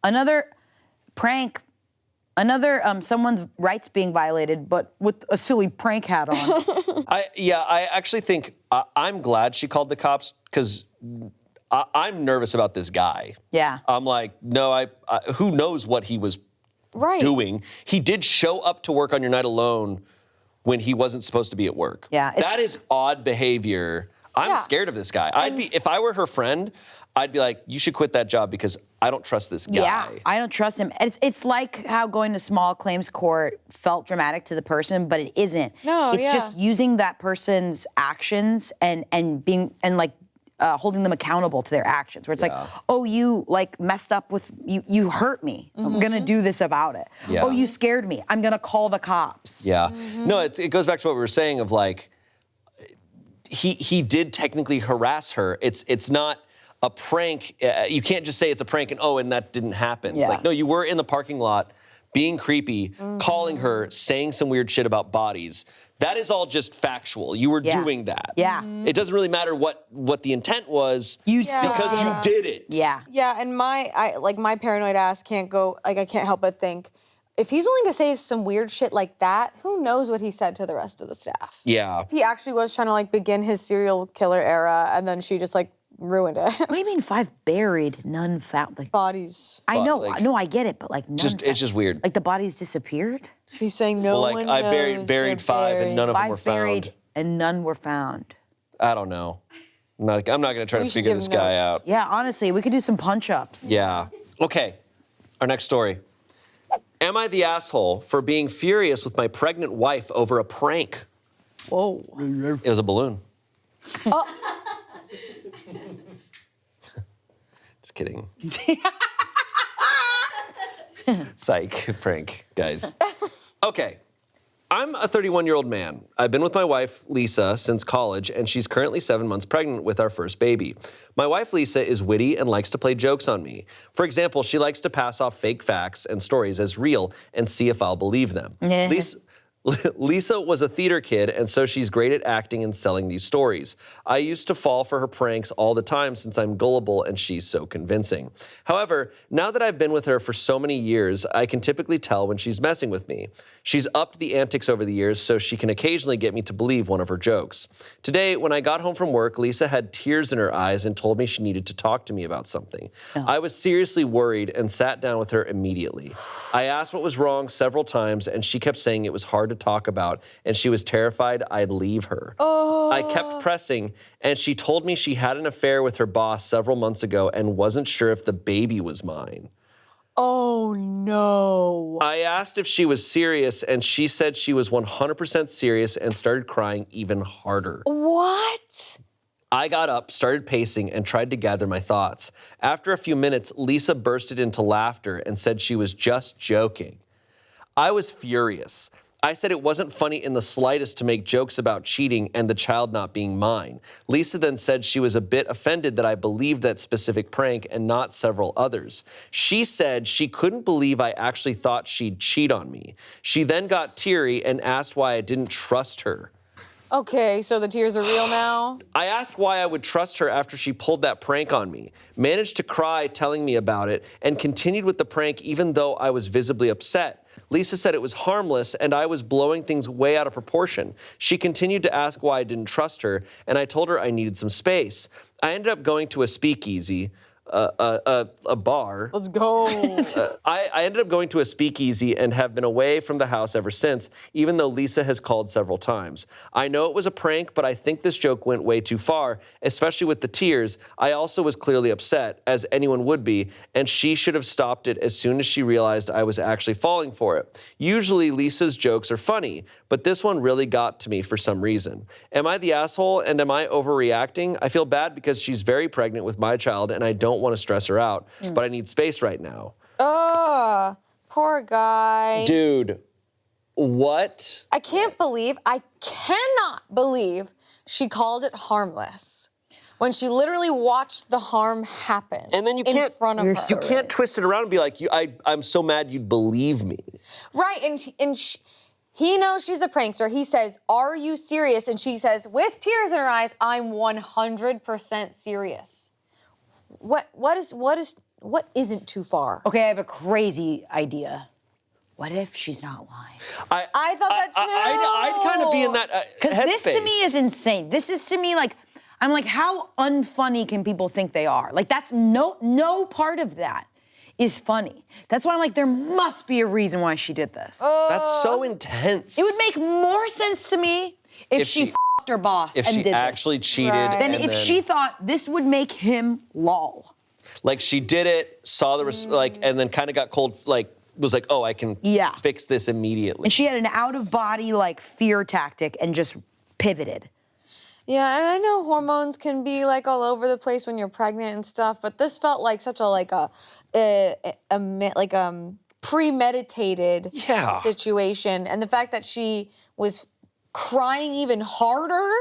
Another prank. Another someone's rights being violated, but with a silly prank hat on. I actually think I'm glad she called the cops because I'm nervous about this guy. Yeah. I'm like, no, who knows what he was doing? He did show up to work on your night alone when he wasn't supposed to be at work. Yeah. That is odd behavior. I'm scared of this guy. If I were her friend, I'd be like, you should quit that job because I don't trust this guy. Yeah, I don't trust him. It's like how going to small claims court felt dramatic to the person, but it isn't. No, it's just using that person's actions and holding them accountable to their actions. Where it's oh, you messed up with you hurt me. I'm gonna do this about it. Yeah. Oh, you scared me. I'm gonna call the cops. Yeah. No, it goes back to what we were saying of he did technically harass her. It's not a prank. You can't just say it's a prank and that didn't happen. Yeah. It's no, you were in the parking lot being creepy, calling her, saying some weird shit about bodies. That is all just factual. You were doing that. Yeah. It doesn't really matter what the intent was because you did it. Yeah. Yeah, and my paranoid ass can't go, I can't help but think, if he's willing to say some weird shit like that, who knows what he said to the rest of the staff? Yeah. If he actually was trying to begin his serial killer era and then she just ruined it. What do you mean 5 buried, none found? Bodies. I know, I get it, but none It's just weird. the bodies disappeared? He's saying no one I knows buried 5 and none of them were 5 buried found. and none were found. I don't know. I'm not going to try to should figure give this him guy notes. out. Yeah, honestly, we could do some punch-ups. Yeah. Okay. Our next story. Am I the asshole for being furious with my pregnant wife over a prank? Whoa. It was a balloon. Just kidding. Psych. Prank, guys. Okay. I'm a 31-year-old man. I've been with my wife, Lisa, since college, and she's currently 7 months pregnant with our first baby. My wife, Lisa, is witty and likes to play jokes on me. For example, she likes to pass off fake facts and stories as real and see if I'll believe them. Lisa was a theater kid, and so she's great at acting and selling these stories. I used to fall for her pranks all the time since I'm gullible and she's so convincing. However, now that I've been with her for so many years, I can typically tell when she's messing with me. She's upped the antics over the years so she can occasionally get me to believe one of her jokes. Today, when I got home from work, Lisa had tears in her eyes and told me she needed to talk to me about something. I was seriously worried and sat down with her immediately. I asked what was wrong several times, and she kept saying it was hard to talk about, and she was terrified I'd leave her. I kept pressing, and she told me she had an affair with her boss several months ago and wasn't sure if the baby was mine. Oh, no. I asked if she was serious, and she said she was 100% serious and started crying even harder. What? I got up, started pacing, and tried to gather my thoughts. After a few minutes, Lisa bursted into laughter and said she was just joking. I was furious. I said it wasn't funny in the slightest to make jokes about cheating and the child not being mine. Lisa then said she was a bit offended that I believed that specific prank and not several others. She said she couldn't believe I actually thought she'd cheat on me. She then got teary and asked why I didn't trust her. Okay, so the tears are real now? I asked why I would trust her after she pulled that prank on me, managed to cry telling me about it, and continued with the prank even though I was visibly upset. Lisa said it was harmless and I was blowing things way out of proportion. She continued to ask why I didn't trust her, and I told her I needed some space. I ended up going to a speakeasy, a bar. Let's go. I ended up going to a speakeasy and have been away from the house ever since, even though Lisa has called several times. I know it was a prank, but I think this joke went way too far, especially with the tears. I also was clearly upset, as anyone would be, and she should have stopped it as soon as she realized I was actually falling for it. Usually Lisa's jokes are funny, but this one really got to me for some reason. Am I the asshole and am I overreacting? I feel bad because she's very pregnant with my child and I don't want to stress her out, but I need space right now. Ugh, poor guy. Dude, what? I cannot believe she called it harmless when she literally watched the harm happen And then you in can't, front of her. you can't twist it around and be like, I'm so mad you'd believe me. Right, and he knows she's a prankster. He says, "Are you serious?" And she says, with tears in her eyes, "I'm 100% serious." What isn't too far? Okay, I have a crazy idea. What if she's not lying? I thought that too. I'd kind of be in that Because this to headspace. me is insane. This is to me like, I'm like, how unfunny can people think they are? Like that's no part of that is funny. That's why I'm like, there must be a reason why she did this. That's so intense. It would make more sense to me if she f***ed her boss If and she did actually this. cheated. Right. Then and if she thought this would make him lol. Like she did it, saw the, and then kind of got cold, was like, oh, I can fix this immediately. And she had an out-of-body like fear tactic and just pivoted. Yeah, and I know hormones can be like all over the place when you're pregnant and stuff, but this felt like such a premeditated situation, and the fact that she was crying even harder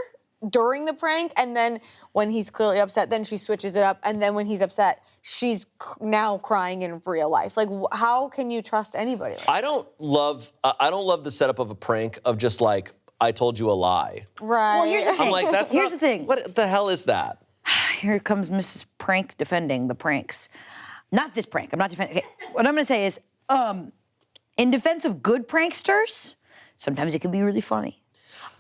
during the prank, and then when he's clearly upset, then she switches it up, and then when he's upset, she's now crying in real life. Like, how can you trust anybody like that? I don't love the setup of a prank of just like, I told you a lie. Right. Well, here's the thing. I'm like, that's Here's not- the thing. What the hell is that? Here comes Mrs. Prank defending the pranks. Not this prank. I'm not defending. Okay. What I'm going to say is, in defense of good pranksters, sometimes it can be really funny.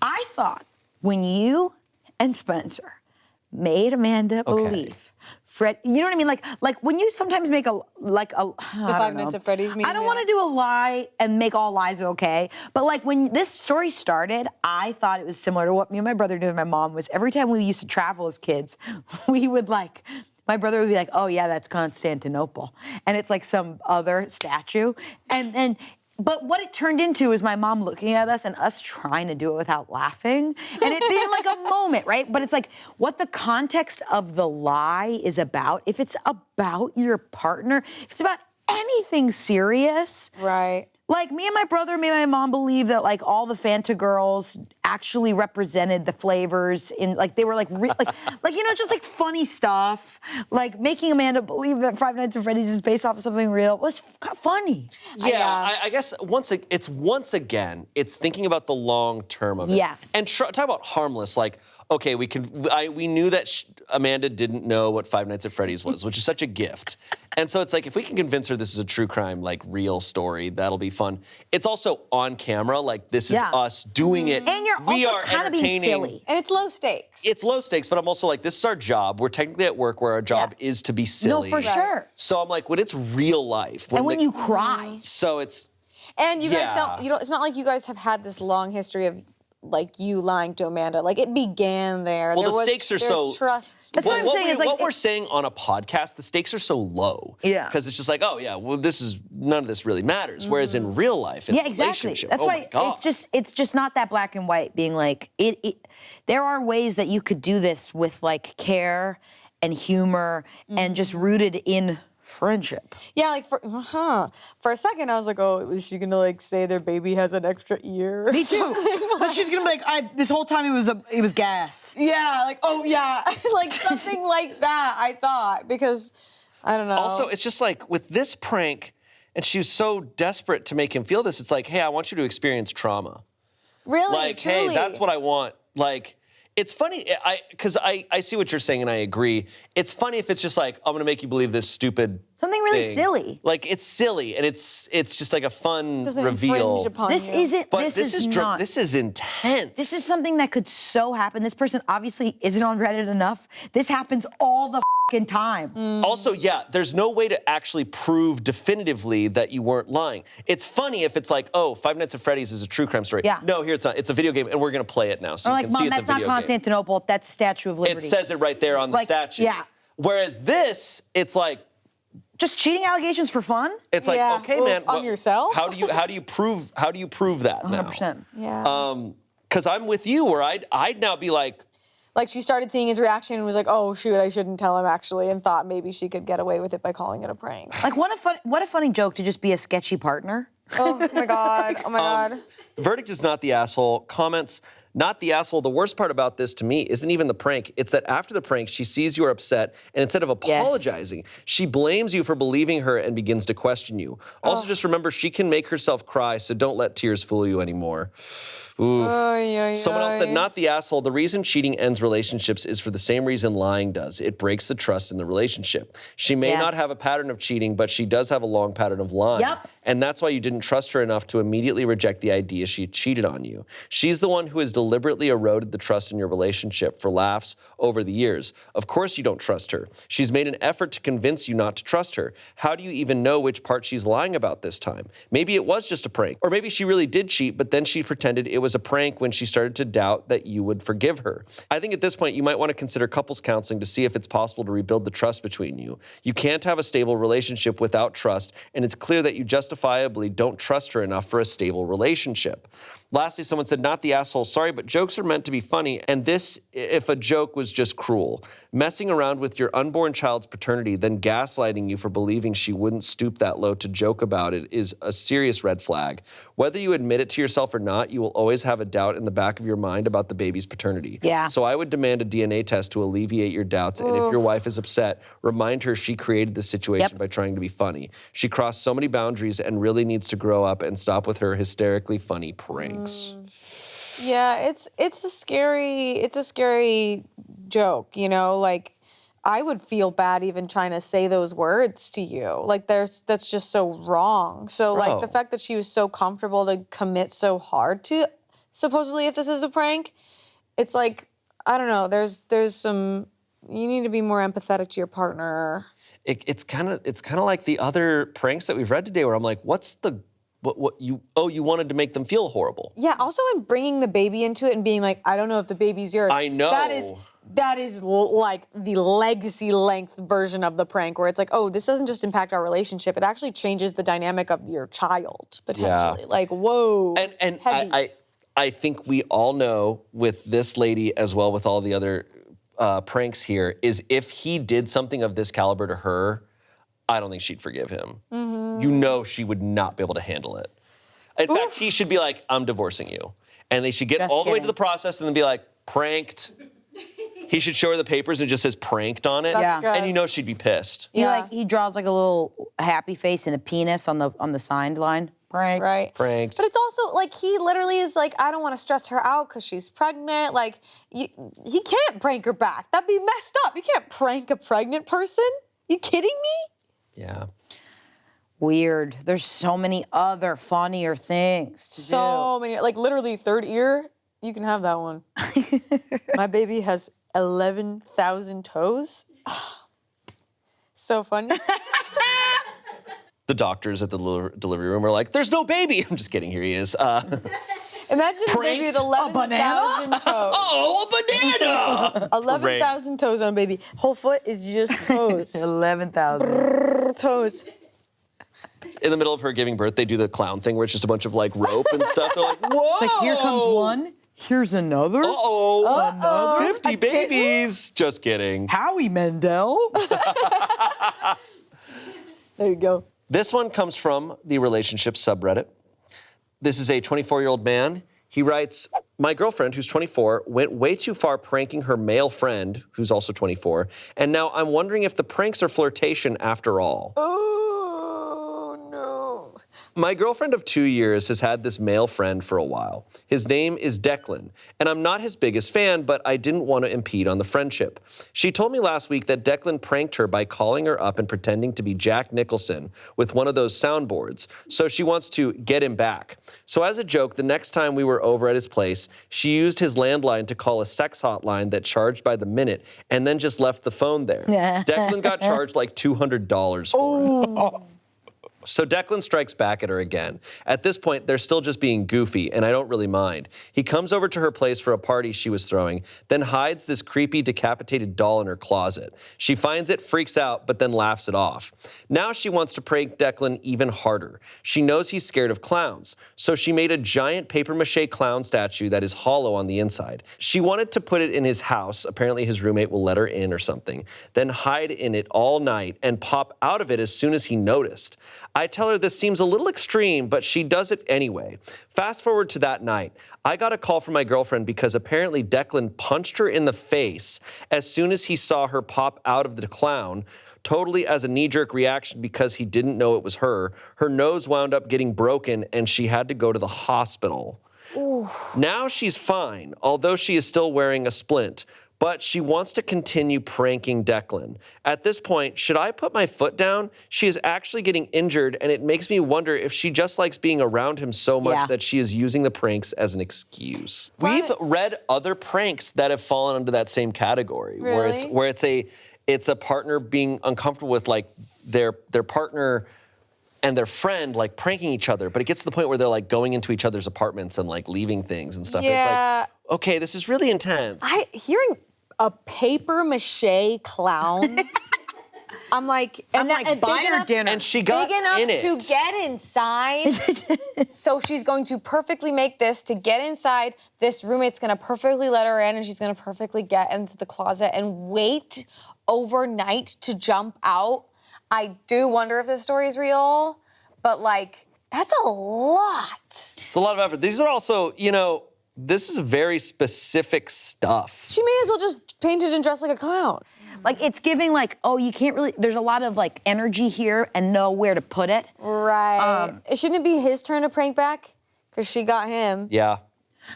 I thought when you and Spencer made Amanda believe Fred, you know what I mean? Like when you sometimes make the 5 Nights at Freddy's meme. I don't want to do a lie and make all lies okay, but like when this story started, I thought it was similar to what me and my brother did with my mom. Was every time we used to travel as kids, we would like. My brother would be like, "Oh yeah, that's Constantinople," and it's like some other statue, But what it turned into is my mom looking at us and us trying to do it without laughing. And it being like a moment, right? But it's like what the context of the lie is about. If it's about your partner, if it's about anything serious. Right. Like me and my brother made my mom believe that like all the Fanta girls actually represented the flavors in like they were like just like funny stuff. Like making Amanda believe that Five Nights at Freddy's is based off of something real was funny. Yeah, I guess once again, it's thinking about the long term of it. Yeah. And talk about harmless, like, okay, we knew that Amanda didn't know what Five Nights at Freddy's was, which is such a gift. And so it's like, if we can convince her this is a true crime, like real story, that'll be fun. It's also on camera, like this is us doing it. And you're also kind of being silly. And it's low stakes. It's low stakes, but I'm also like, this is our job. We're technically at work where our job is to be silly. No, for sure. So I'm like, when it's real life. When you cry. So it's... And you guys don't, it's not like you guys have had this long history of like you lying to Amanda. Like it began there. Well, the stakes are so... trust. That's what I'm saying. What we're saying on a podcast, the stakes are so low. Yeah. Because it's just like, oh yeah, well none of this really matters. Whereas in real life, in a relationship, That's why my God. it's just not that black and white. Being like there are ways that you could do this with like care and humor and just rooted in friendship. Yeah, like for a second I was like, oh, is she gonna like say their baby has an extra ear? Me too. But she's gonna be like, this whole time it was gas. Yeah, like like something like that. I thought because I don't know. Also, it's just like with this prank, and she was so desperate to make him feel this. It's like, hey, I want you to experience trauma. Really, Like, truly. hey, that's what I want Like, it's funny, because I see what you're saying and I agree. It's funny if it's just like, I'm gonna make you believe this stupid Something really thing. silly. Like, it's silly and it's just like a fun Doesn't reveal. infringe upon This you. isn't. But this is not. This is intense. This is something that could so happen. This person obviously isn't on Reddit enough. This happens all the fucking time. Also, yeah, there's no way to actually prove definitively that you weren't lying. It's funny if it's like, oh, Five Nights at Freddy's is a true crime story. Yeah. No, here it's not. It's a video game, and we're gonna play it now, so Or you like, can see Mom, it's a that's not video game. Constantinople. That's Statue of Liberty. It says it right there on the Like, statue. yeah. Whereas this, it's like, Just cheating allegations for fun? it's like, Yeah. okay, Oof, man. on yourself? How do you prove that now? 100%. Yeah. Because I'm with you, where I'd now be like, Like she started seeing his reaction and was like, "Oh shoot, I shouldn't tell him actually," and thought maybe she could get away with it by calling it a prank. Like, what a funny joke to just be a sketchy partner. Oh my god! Oh my god! the verdict is not the asshole. Comments, not the asshole. The worst part about this to me isn't even the prank. It's that after the prank, she sees you are upset, and instead of apologizing, she blames you for believing her and begins to question you. Also, just remember, she can make herself cry, so don't let tears fool you anymore. Ooh. Someone else said, not the asshole. The reason cheating ends relationships is for the same reason lying does. It breaks the trust in the relationship. She may not have a pattern of cheating, but she does have a long pattern of lying. Yep. And that's why you didn't trust her enough to immediately reject the idea she had cheated on you. She's the one who has deliberately eroded the trust in your relationship for laughs over the years. Of course you don't trust her. She's made an effort to convince you not to trust her. How do you even know which part she's lying about this time? Maybe it was just a prank. Or maybe she really did cheat, but then she pretended it was a prank when she started to doubt that you would forgive her. I think at this point you might want to consider couples counseling to see if it's possible to rebuild the trust between you. You can't have a stable relationship without trust, and it's clear that you justifiably don't trust her enough for a stable relationship. Lastly, someone said, not the asshole, sorry, but jokes are meant to be funny, and this, if a joke was just cruel. Messing around with your unborn child's paternity, then gaslighting you for believing she wouldn't stoop that low to joke about it is a serious red flag. Whether you admit it to yourself or not, you will always have a doubt in the back of your mind about the baby's paternity. Yeah. So I would demand a DNA test to alleviate your doubts, and if your wife is upset, remind her she created this situation by trying to be funny. She crossed so many boundaries and really needs to grow up and stop with her hysterically funny pranks. Yeah, it's a scary joke, you know, like I would feel bad even trying to say those words to you. Like that's just so wrong. So like the fact that she was so comfortable to commit so hard to supposedly if this is a prank, it's like, I don't know, there's some, you need to be more empathetic to your partner. It's kind of like the other pranks that we've read today where I'm like, what you wanted to make them feel horrible. Yeah, also in bringing the baby into it and being like, I don't know if the baby's yours. I know. That is like the legacy length version of the prank where it's like, oh, this doesn't just impact our relationship. It actually changes the dynamic of your child, potentially. Yeah. Like, whoa. And heavy. I think we all know with this lady as well with all the other pranks here is if he did something of this caliber to her, I don't think she'd forgive him. Mm-hmm. You know she would not be able to handle it. In fact, he should be like, I'm divorcing you. And they should get all the way to the process and then be like, pranked. He should show her the papers and it just says pranked on it. That's good. And you know she'd be pissed. He draws like a little happy face and a penis on the signed line. Prank. Right. Pranked. But it's also like he literally is like, I don't want to stress her out because she's pregnant. Like, he can't prank her back. That'd be messed up. You can't prank a pregnant person. You kidding me? Yeah. Weird. There's so many other funnier things to So many, like literally third ear, you can have that one. My baby has 11,000 toes. So funny. The doctors at the delivery room are like, there's no baby. I'm just kidding, here he is. Imagine a baby with Pranked? 11,000 toes. Oh, a banana! 11,000 toes on a baby. Whole foot is just toes. 11,000. Toes. In the middle of her giving birth, they do the clown thing where it's just a bunch of like rope and stuff. They're like, whoa! It's like, here comes one, here's another. Uh-oh. 50 babies. Just kidding. Howie Mandel. There you go. This one comes from the relationship subreddit. This is a 24-year-old man. He writes, my girlfriend, who's 24, went way too far pranking her male friend, who's also 24, and now I'm wondering if the pranks are flirtation after all. Oh, no. My girlfriend of 2 years has had this male friend for a while. His name is Declan, and I'm not his biggest fan, but I didn't want to impede on the friendship. She told me last week that Declan pranked her by calling her up and pretending to be Jack Nicholson with one of those soundboards, so she wants to get him back. So as a joke, the next time we were over at his place, she used his landline to call a sex hotline that charged by the minute and then just left the phone there. Declan got charged like $200 for it. So Declan strikes back at her again. At this point, they're still just being goofy, and I don't really mind. He comes over to her place for a party she was throwing, then hides this creepy decapitated doll in her closet. She finds it, freaks out, but then laughs it off. Now she wants to prank Declan even harder. She knows he's scared of clowns, so she made a giant papier-mâché clown statue that is hollow on the inside. She wanted to put it in his house, apparently his roommate will let her in or something, then hide in it all night and pop out of it as soon as he noticed. I tell her this seems a little extreme, but she does it anyway. Fast forward to that night. I got a call from my girlfriend because apparently Declan punched her in the face as soon as he saw her pop out of the clown, totally as a knee-jerk reaction because he didn't know it was her. Her nose wound up getting broken and she had to go to the hospital. Ooh. Now she's fine, although she is still wearing a splint. But she wants to continue pranking Declan. At this point, should I put my foot down? She is actually getting injured, and it makes me wonder if she just likes being around him so much that she is using the pranks as an excuse. We've read other pranks that have fallen under that same category, Really? where it's a partner being uncomfortable with like their partner and their friend like pranking each other, but it gets to the point where they're like going into each other's apartments and like leaving things and stuff. Yeah. It's like, okay, this is really intense. Hearing a paper mache clown, I'm like, I'm like, buy big her enough, dinner. And she got big enough in it. to get inside. So she's going to perfectly make this to get inside. This roommate's gonna perfectly let her in, and she's gonna perfectly get into the closet and wait overnight to jump out. I do wonder if this story is real, but like, that's a lot. It's a lot of effort. These are also, this is very specific stuff. She may as well just paint it and dress like a clown. Like, it's giving like, oh, you can't really, there's a lot of like energy here and know where to put it. Right. Shouldn't it be his turn to prank back? Because she got him. Yeah.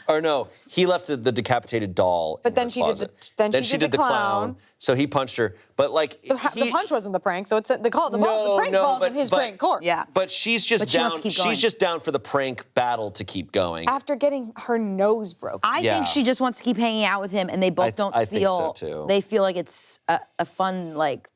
Or no, he left the decapitated doll. But in then her she did closet. then she did the clown. So he punched her, but like The punch wasn't the prank, so it's the prank ball's in his prank court. Yeah. But she's just But she wants down. to keep going. She's just down for the prank battle to keep going. After getting her nose broken. I think she just wants to keep hanging out with him, and they both don't I think feel. so, too. They feel like it's a fun like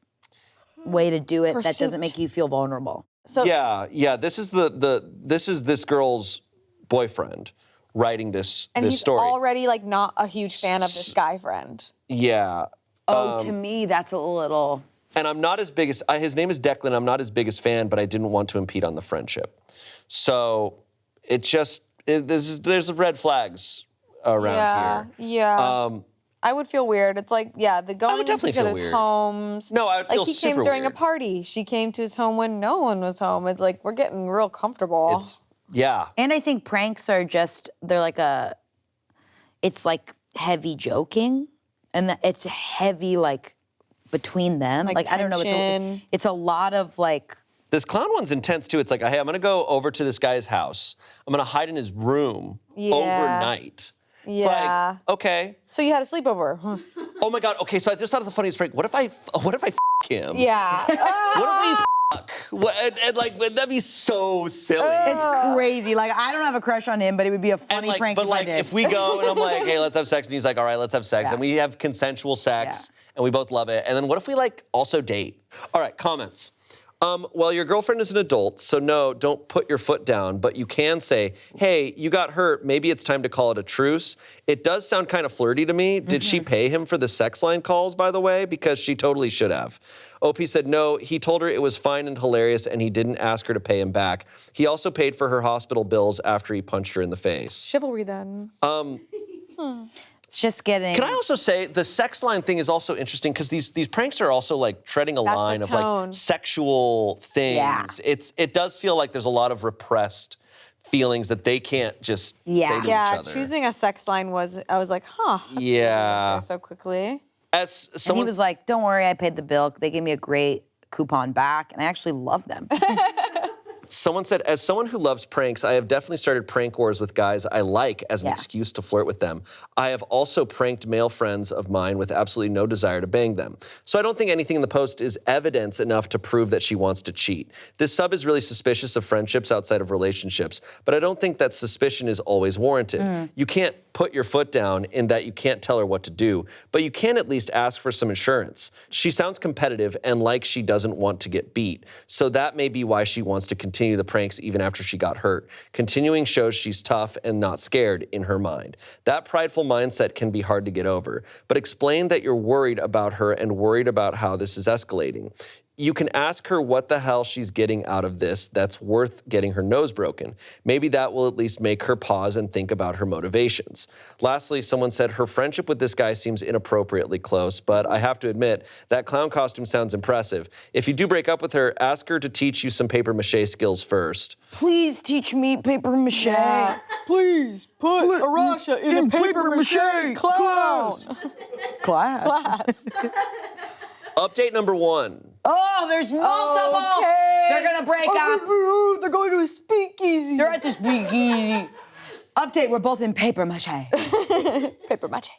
way to do it that Pursuit. doesn't make you feel vulnerable. So Yeah. This is this girl's boyfriend writing this and he's story. already like not a huge fan of this guy friend. Yeah. Oh, to me, that's a little. And I'm not as big as, his name is Declan, I'm not his biggest fan, but I didn't want to impede on the friendship. So there's red flags around here. Yeah. I would feel weird. It's like, the going into definitely each feel other's weird. homes. No, I would feel like he super came during weird. a party. She came to his home when no one was home. It's like we're getting real comfortable. Yeah. And I think pranks are just they're like it's like heavy joking, and it's heavy like between them. Like I don't know. tension. It's a lot of like. This clown one's intense too. It's like, hey, I'm gonna go over to this guy's house. I'm gonna hide in his room overnight. It's like, okay. So you had a sleepover. Huh. Oh my God. Okay, so I just thought of the funniest prank. What if I f him? Yeah. What if we fuck? And like, would that be so silly? It's crazy. Like I don't have a crush on him, but it would be a funny And prank but if I did. if we go and I'm like, hey, let's have sex, and he's like, all right, let's have sex. Then we have consensual sex, and we both love it. And then what if we like also date? All right, comments. Well, your girlfriend is an adult, so no, don't put your foot down, but you can say, hey, you got hurt, maybe it's time to call it a truce. It does sound kind of flirty to me. Did she pay him for the sex line calls, by the way? Because she totally should have. OP said, no, he told her it was fine and hilarious, and he didn't ask her to pay him back. He also paid for her hospital bills after he punched her in the face. Chivalry then. It's just getting. Can I also say the sex line thing is also interesting because these pranks are also like treading a That's a line of tone. like sexual things. Yeah. It does feel like there's a lot of repressed feelings that they can't just say to each other. Choosing a sex line I was like, huh. That's Yeah. so quickly. As And someone he was like, "Don't worry, I paid the bill. They gave me a great coupon back, and I actually love them." Someone said, as someone who loves pranks, I have definitely started prank wars with guys I like as an excuse to flirt with them. I have also pranked male friends of mine with absolutely no desire to bang them. So I don't think anything in the post is evidence enough to prove that she wants to cheat. This sub is really suspicious of friendships outside of relationships, but I don't think that suspicion is always warranted. You can't put your foot down in that you can't tell her what to do, but you can at least ask for some assurance. She sounds competitive and like she doesn't want to get beat, so that may be why she wants to continue the pranks even after she got hurt. Continuing shows she's tough and not scared in her mind. That prideful mindset can be hard to get over, but explain that you're worried about her and worried about how this is escalating. You can ask her what the hell she's getting out of this that's worth getting her nose broken. Maybe that will at least make her pause and think about her motivations. Lastly, someone said her friendship with this guy seems inappropriately close, but I have to admit, that clown costume sounds impressive. If you do break up with her, ask her to teach you some paper mache skills first. Please teach me paper mache. Yeah. Please put Arasha in a paper mache class. Class. Update number 1. Oh, there's multiple. Okay. They're gonna break up. They're going to a speakeasy. They're at the speakeasy. Update, we're both in paper mache. Paper mache.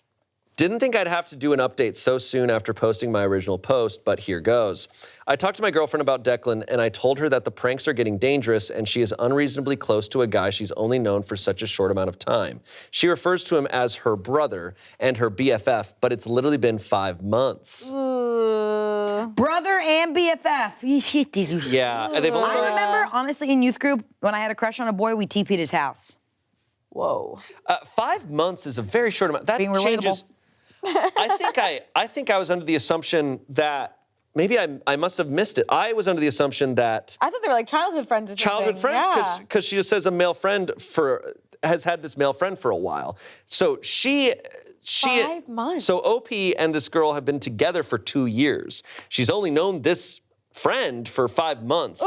Didn't think I'd have to do an update so soon after posting my original post, but here goes. I talked to my girlfriend about Declan, and I told her that the pranks are getting dangerous and she is unreasonably close to a guy she's only known for such a short amount of time. She refers to him as her brother and her BFF, but it's literally been 5 months. Brother and BFF. Yeah, and they've only I remember, honestly, in youth group, when I had a crush on a boy, we TP'd his house. Whoa. 5 months is a very short amount. That Being relatable. changes. I think I was under the assumption that maybe I must have missed it. I was under the assumption that I thought they were like childhood friends or something. childhood friends, Yeah. because she just says a male friend has had this male friend for a while. So she 5 months. So OP and this girl have been together for 2 years. She's only known this friend for 5 months,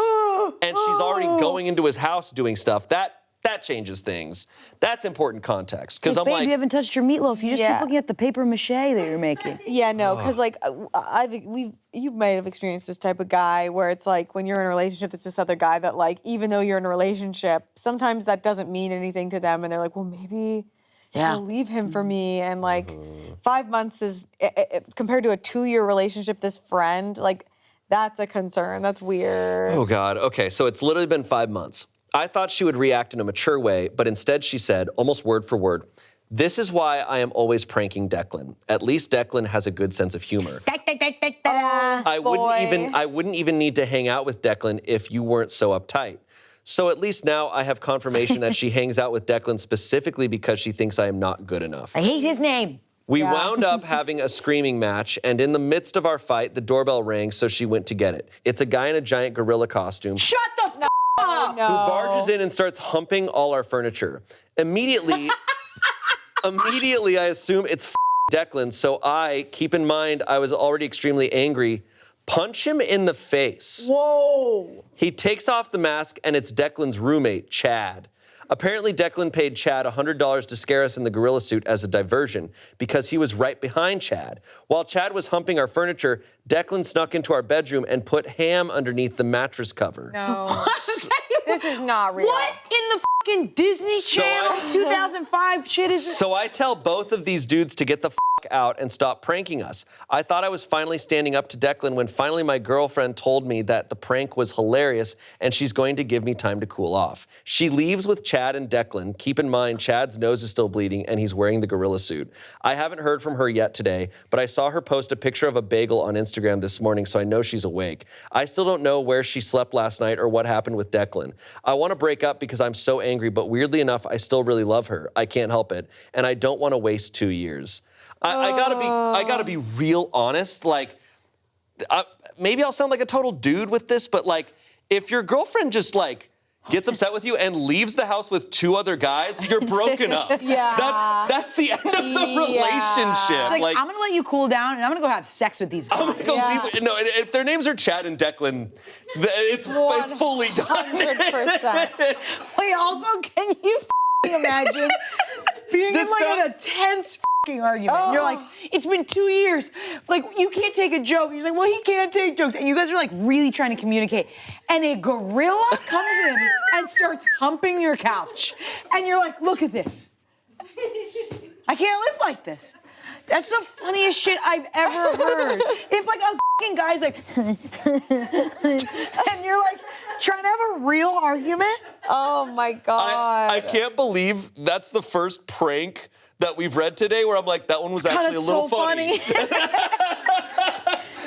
and she's already going into his house doing stuff. That changes things. That's important context. Because I'm babe, like, you haven't touched your meatloaf. You just keep looking at the paper mache that you're making. Yeah, no, because like you might have experienced this type of guy where it's like when you're in a relationship, it's this other guy that like even though you're in a relationship, sometimes that doesn't mean anything to them, and they're like, well, maybe she'll leave him for me, and like 5 months is compared to a 2-year relationship. This friend, like, that's a concern. That's weird. oh God. Okay, so it's literally been 5 months. I thought she would react in a mature way, but instead she said, almost word for word, "This is why I am always pranking Declan. At least Declan has a good sense of humor. I wouldn't even need to hang out with Declan if you weren't so uptight. So at least now I have confirmation that she hangs out with Declan specifically because she thinks I am not good enough." I hate his name. We wound up having a screaming match, and in the midst of our fight, the doorbell rang, so she went to get it. It's a guy in a giant gorilla costume Shut the f*** up! No. who barges in and starts humping all our furniture. Immediately, I assume it's Declan, so I, keep in mind I was already extremely angry, punch him in the face. Whoa! He takes off the mask, and it's Declan's roommate, Chad. Apparently, Declan paid Chad $100 to scare us in the gorilla suit as a diversion because he was right behind Chad. While Chad was humping our furniture, Declan snuck into our bedroom and put ham underneath the mattress cover. No. This is not real. What in the fucking Disney So Channel 2005 shit is this? So I tell both of these dudes to get the out and stop pranking us. I thought I was finally standing up to Declan when finally my girlfriend told me that the prank was hilarious and she's going to give me time to cool off. She leaves with Chad and Declan. Keep in mind, Chad's nose is still bleeding and he's wearing the gorilla suit. I haven't heard from her yet today, but I saw her post a picture of a bagel on Instagram this morning, so I know she's awake. I still don't know where she slept last night or what happened with Declan. I want to break up because I'm so angry, but weirdly enough, I still really love her. I can't help it, and I don't want to waste 2 years. I gotta be real honest. Like, maybe I'll sound like a total dude with this, but like, if your girlfriend just like gets upset with you and leaves the house with 2 other guys, you're broken up. Yeah. That's the end of the relationship. It's like, I'm gonna let you cool down and I'm gonna go have sex with these guys. I'm gonna go leave it. No, if their names are Chad and Declan, it's fully done. 100%. Wait, also, can you imagine being in like a tense argument. And you're like, it's been 2 years. Like, you can't take a joke. He's like, well, he can't take jokes. And you guys are like really trying to communicate. And a gorilla comes in and starts humping your couch. And you're like, look at this. I can't live like this. That's the funniest shit I've ever heard. If like a fucking guy's like, and you're like trying to have a real argument. Oh my God. I can't believe that's the first prank that we've read today where I'm like, that one was actually a little so funny.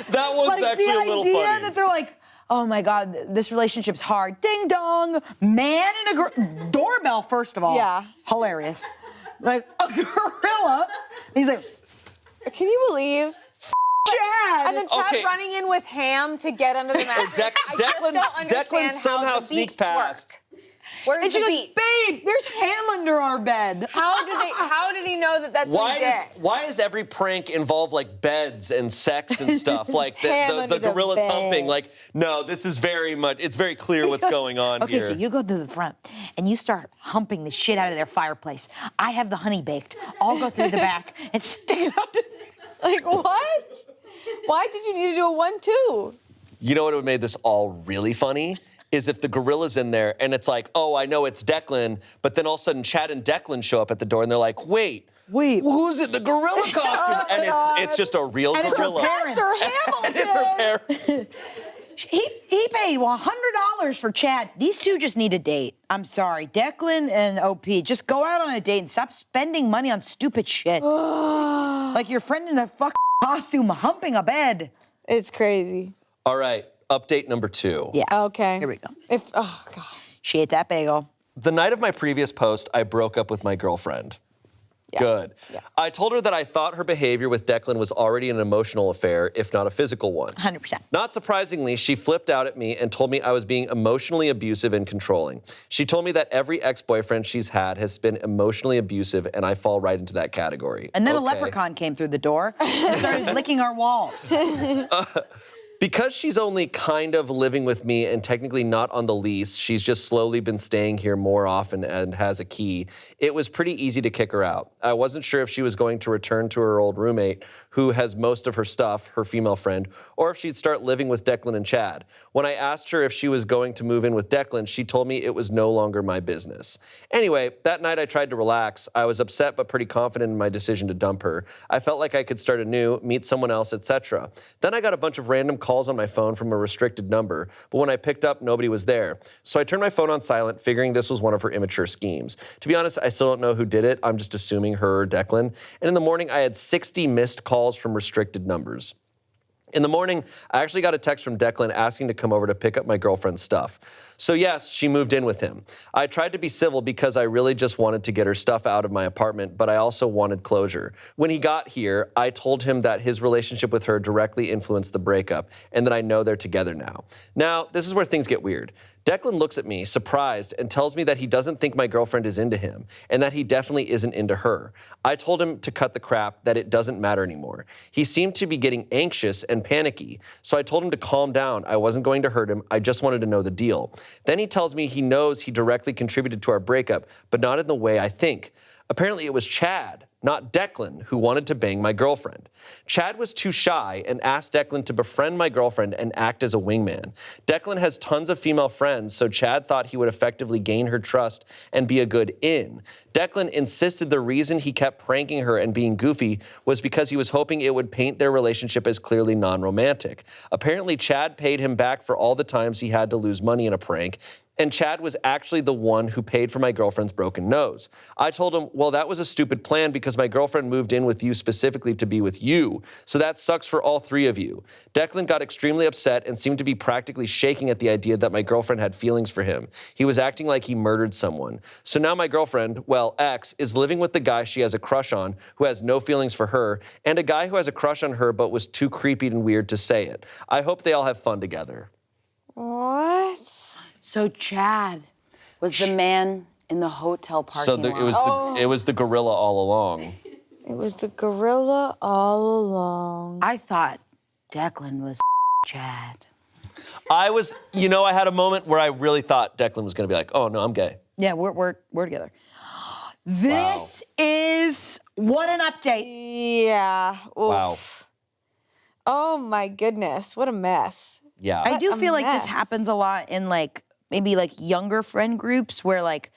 That one's like actually a little the idea funny. that they're like, oh my God, this relationship's hard. Ding dong, man in a doorbell, first of all. Yeah. Hilarious. Like a gorilla. He's like, Can you believe? Chad. And then Chad Okay. running in with ham to get under the mattress. I just don't understand Declan somehow how the sneaks beats past. work. Where's and she the goes, beats? babe, there's ham under our bed. How did he know that that's what he did? Why does every prank involve like beds and sex and stuff? Like Ham the under the gorilla's bed. humping. Like, no, this is it's very clear what's going on Okay, here. so you go to the front and you start humping the shit out of their fireplace. I have the honey baked. I'll go through the back and stick it up to Like, what? Why did you need to do a 1-2? You know what would have made this all really funny? Is if the gorilla's in there and it's like, oh, I know it's Declan, but then all of a sudden Chad and Declan show up at the door and they're like, wait, who's it? The gorilla costume, and it's just a real And it's her gorilla. parents. Professor Hamilton. And it's her parents. He paid $100 for Chad. These two just need a date. I'm sorry. Declan and OP, just go out on a date and stop spending money on stupid shit. Like your friend in a fucking costume humping a bed. It's crazy. All right, update number 2. Yeah. Okay. Here we go. Oh, God. She ate that bagel. The night of my previous post, I broke up with my girlfriend. Good. Yeah. I told her that I thought her behavior with Declan was already an emotional affair, if not a physical one. 100%. Not surprisingly, she flipped out at me and told me I was being emotionally abusive and controlling. She told me that every ex-boyfriend she's had has been emotionally abusive, and I fall right into that category. And then a Okay. leprechaun came through the door and started licking our walls. Because she's only kind of living with me and technically not on the lease, she's just slowly been staying here more often and has a key. It was pretty easy to kick her out. I wasn't sure if she was going to return to her old roommate, who has most of her stuff, her female friend, or if she'd start living with Declan and Chad. When I asked her if she was going to move in with Declan, she told me it was no longer my business. Anyway, that night I tried to relax. I was upset but pretty confident in my decision to dump her. I felt like I could start anew, meet someone else, etc. Then I got a bunch of random calls on my phone from a restricted number, but when I picked up, nobody was there. So I turned my phone on silent, figuring this was one of her immature schemes. To be honest, I still don't know who did it. I'm just assuming her or Declan. And in the morning, I had 60 missed calls from restricted numbers. In the morning, I actually got a text from Declan asking to come over to pick up my girlfriend's stuff. So yes, she moved in with him. I tried to be civil because I really just wanted to get her stuff out of my apartment, but I also wanted closure. When he got here, I told him that his relationship with her directly influenced the breakup and that I know they're together now. Now, this is where things get weird. Declan looks at me, surprised, and tells me that he doesn't think my girlfriend is into him, and that he definitely isn't into her. I told him to cut the crap, that it doesn't matter anymore. He seemed to be getting anxious and panicky, so I told him to calm down. I wasn't going to hurt him, I just wanted to know the deal. Then he tells me he knows he directly contributed to our breakup, but not in the way I think. Apparently it was Chad, not Declan, who wanted to bang my girlfriend. Chad was too shy and asked Declan to befriend my girlfriend and act as a wingman. Declan has tons of female friends, so Chad thought he would effectively gain her trust and be a good in. Declan insisted the reason he kept pranking her and being goofy was because he was hoping it would paint their relationship as clearly non-romantic. Apparently, Chad paid him back for all the times he had to lose money in a prank, and Chad was actually the one who paid for my girlfriend's broken nose. I told him, well, that was a stupid plan because my girlfriend moved in with you specifically to be with you, so that sucks for all three of you. Declan got extremely upset and seemed to be practically shaking at the idea that my girlfriend had feelings for him. He was acting like he murdered someone. So now my girlfriend, well, ex, is living with the guy she has a crush on who has no feelings for her, and a guy who has a crush on her but was too creepy and weird to say it. I hope they all have fun together. What? So Chad was the man in the hotel parking lot. It was the gorilla all along. It was the gorilla all along. I thought Declan was Chad. I had a moment where I really thought Declan was going to be like, oh, no, I'm gay. Yeah, we're together. This is what an update. Yeah. Oof. Wow. Oh my goodness, what a mess. Yeah. I do a feel like this mess. happens a lot in like maybe like younger friend groups where like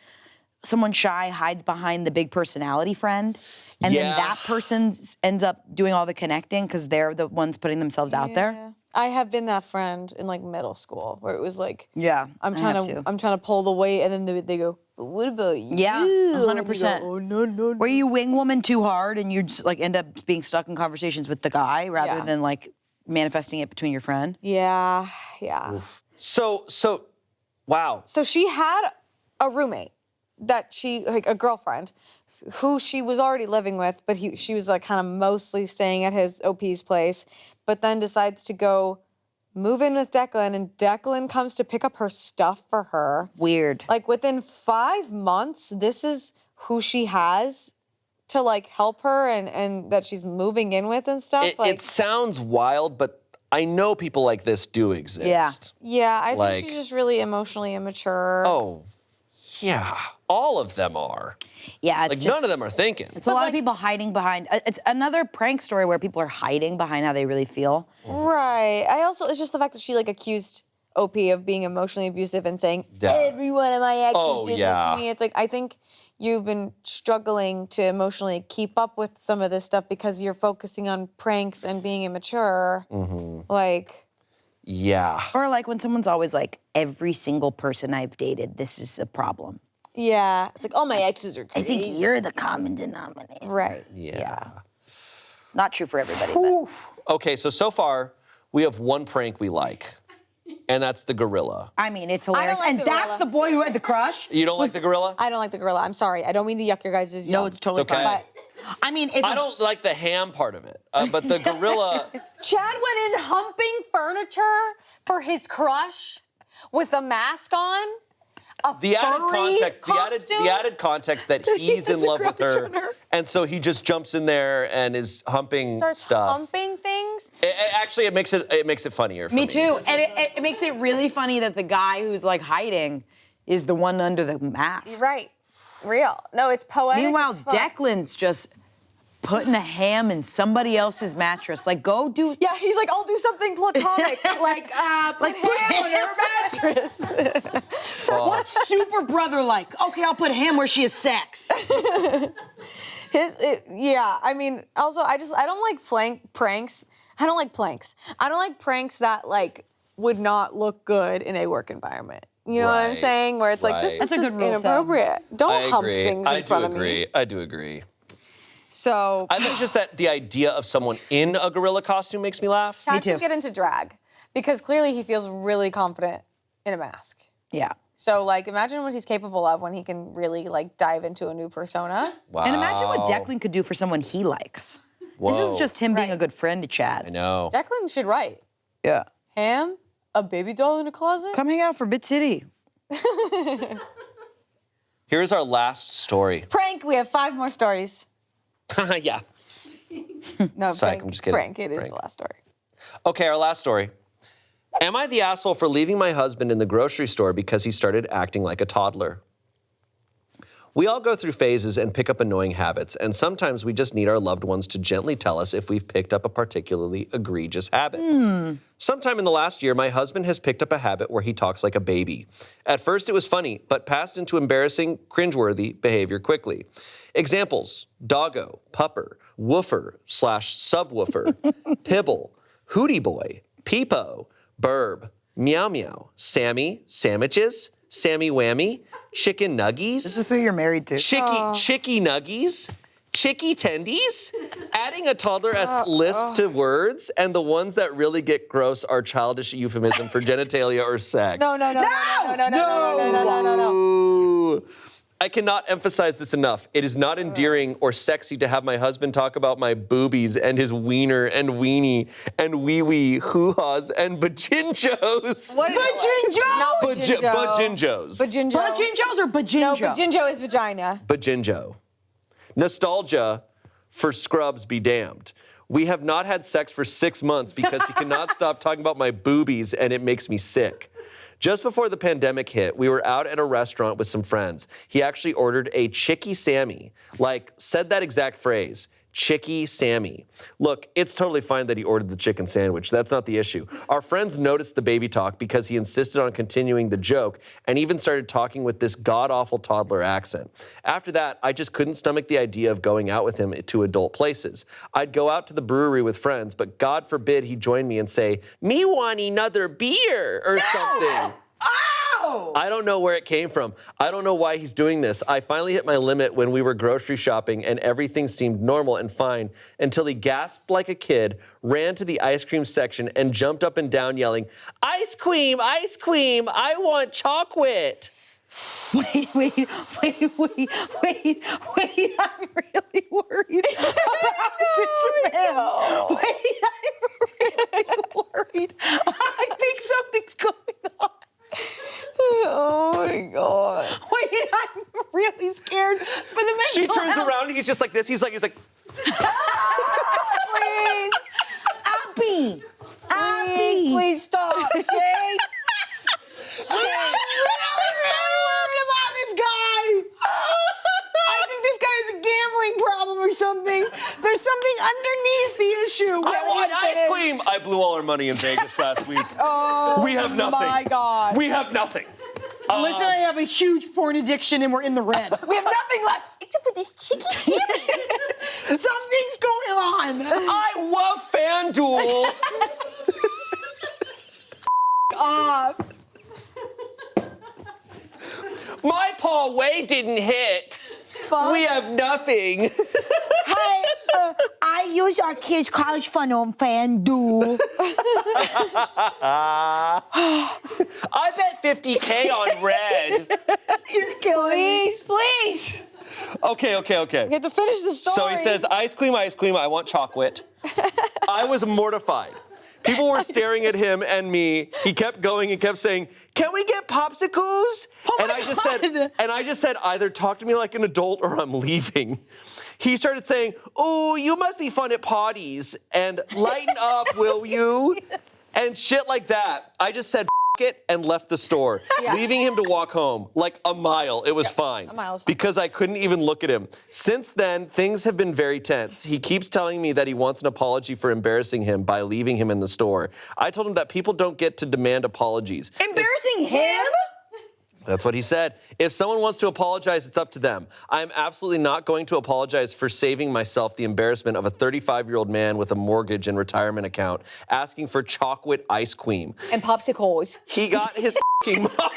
someone shy hides behind the big personality friend, and then Yeah. that person ends up doing all the connecting because they're the ones putting themselves out there. Yeah. I have been that friend in like middle school where it was like, Yeah, I'm I trying have to too. I'm trying to pull the weight, and then they go, "But what about you?" Yeah, And you go, 100%. Oh no. Where you wing woman too hard and you just like end up being stuck in conversations with the guy rather Yeah. than like manifesting it between your friend. Yeah. So, wow. So she had a roommate that like a girlfriend, who she was already living with, but she was like kind of mostly staying at his OP's place, but then decides to go move in with Declan, and Declan comes to pick up her stuff for her. Weird. Like within 5 months, this is who she has to like help her and that she's moving in with and stuff. It sounds wild, but I know people like this do exist. Yeah, I like- think she's just really emotionally immature. Oh, yeah. All of them are. Yeah, it's Like, just, none of them are thinking. It's a lot of people hiding behind. It's another prank story where people are hiding behind how they really feel. Right. It's just the fact that she like accused OP of being emotionally abusive and saying, Yeah. every one of my exes Oh, did this yeah. to me. It's like, I think you've been struggling to emotionally keep up with some of this stuff because you're focusing on pranks and being immature. Like, Yeah. Or like when someone's always like, every single person I've dated, this is a problem. yeah. It's like, all my exes are I crazy. think you're the common denominator. Right. Yeah. Not true for everybody, but Okay, so far, we have one prank we like, and that's the gorilla. I mean, it's hilarious. like and the that's gorilla. the boy who had the crush? You don't like the gorilla? I don't like the gorilla. I'm sorry. I don't mean to yuck your guys' yum. No, it's totally It's okay. fine. I mean, if I don't like the ham part of it, but the gorilla, Chad went in humping furniture for his crush with a mask on. the added Furry context, the added context that he's in love with her, and so he just jumps in there and is humping Starts stuff. humping things. Actually, it makes it funnier for me. Me too. And it makes it really funny that the guy who's like hiding is the one under the mask. Right. Real. No, it's poetic. Meanwhile, as fuck. Declan's just putting a ham in somebody else's mattress. Like, go do. Yeah, he's like, I'll do something platonic, like put ham on her mattress. What's super brother like? Okay, I'll put ham where she has sex. Yeah. I mean, also, I don't like pranks. I don't like planks. I don't like pranks that like would not look good in a work environment. You know what I'm Right, saying? Where it's like, this right. is That's a just good rule of thumb. inappropriate. I Don't hump agree. things in front of me. I do agree. So I think just that the idea of someone in a gorilla costume makes me laugh. Chad too. should get into drag because clearly he feels really confident in a mask. Yeah. So like, imagine what he's capable of when he can really like dive into a new persona. Wow. And imagine what Declan could do for someone he likes. This Whoa. is just him being Right. a good friend to Chad. I know. Declan should write. Yeah. Ham, a baby doll in a closet. Come hang out for Bit City. Here's our last story. Prank. We have 5 more stories. Yeah. No, Psych, prank. I'm just kidding. Prank. It is Prank. the last story. Okay, our last story. Am I the asshole for leaving my husband in the grocery store because he started acting like a toddler? We all go through phases and pick up annoying habits, and sometimes we just need our loved ones to gently tell us if we've picked up a particularly egregious habit. Sometime in the last year, my husband has picked up a habit where he talks like a baby. At first, it was funny, but passed into embarrassing, cringeworthy behavior quickly. Examples: doggo, pupper, woofer/subwoofer, pibble, hootie boy, peepo, burb, meow meow, Sammy, sandwiches, Sammy whammy, chicken nuggies. This is who you're married to. Chicky nuggies, chicky tendies. Adding a toddler-esque lisp to words, and the ones that really get gross are childish euphemism for genitalia or sex. No. Ooh. I cannot emphasize this enough. It is not endearing or sexy to have my husband talk about my boobies and his wiener and weenie and wee-wee, hoo-haws and bajinjos. What is it? Not bajinjo. Bajinjos. Bajinjo. Bajinjos or bajinjo? No, bajinjo is vagina. Bajinjo. Nostalgia for scrubs be damned. We have not had sex for 6 months because he cannot stop talking about my boobies and it makes me sick. Just before the pandemic hit, we were out at a restaurant with some friends. He actually ordered a Chickie Sammy, like said that exact phrase. Chickie Sammy. Look, it's totally fine that he ordered the chicken sandwich. That's not the issue. Our friends noticed the baby talk because he insisted on continuing the joke and even started talking with this god-awful toddler accent. After that, I just couldn't stomach the idea of going out with him to adult places. I'd go out to the brewery with friends, but God forbid he join me and say, "Me want another beer," or something. I don't know where it came from. I don't know why he's doing this. I finally hit my limit when we were grocery shopping and everything seemed normal and fine until he gasped like a kid, ran to the ice cream section and jumped up and down yelling, "Ice cream, ice cream, I want chocolate." Wait, I'm really worried about this man. Wait, I'm really worried. I think something's going on. Oh my God. Wait, I'm really scared for the mental She turns health. around and he's just like this. He's like, Please. Please stop, okay? I'm really worried about this guy. I think this guy has a gambling problem or something. There's something underneath the issue. "I want ice cream." I blew all our money in Vegas last week. We have nothing. my God. We have nothing. Listen, I have a huge porn addiction and we're in the red. We have nothing left except for this Chickie Something's going on. I love FanDuel. off. My Paul Wade didn't hit. We have nothing. Hey, I use our kids' college fund on FanDuel. I bet 50K on red. You're killing me. Please. Okay. You have to finish the story. So he says, "Ice cream, I want chocolate." I was mortified. People were staring at him and me. He kept going and kept saying, "Can we get popsicles?" And I just said, "Either talk to me like an adult or I'm leaving." He started saying, "Oh, you must be fun at potties," and "Lighten up, will you?" and shit like that. I just said, "F it," and left the store, leaving him to walk home like a mile. It was fine. A mile is fine. Because I couldn't even look at him. Since then, things have been very tense. He keeps telling me that he wants an apology for embarrassing him by leaving him in the store. I told him that people don't get to demand apologies. Embarrassing him? That's what he said. If someone wants to apologize, it's up to them. I am absolutely not going to apologize for saving myself the embarrassment of a 35-year-old man with a mortgage and retirement account asking for chocolate ice cream. And popsicles. He got his f***ing mom. I'm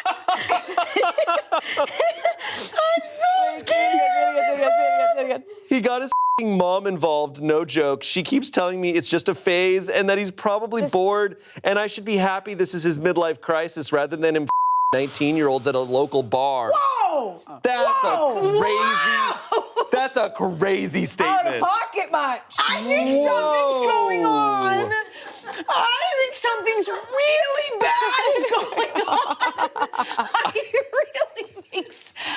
so scared. He got his f***ing mom involved, no joke. She keeps telling me it's just a phase and that he's probably bored and I should be happy this is his midlife crisis rather than him 19-year-olds at a local bar. Whoa! That's a crazy statement. Out of pocket much. I think something's going on. I think something's really bad is going on.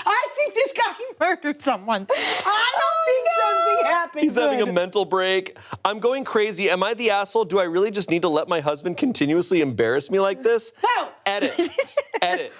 I think this guy murdered someone. I don't think something happened. He's having a mental break. I'm going crazy. Am I the asshole? Do I really just need to let my husband continuously embarrass me like this? No. Edit. Edit.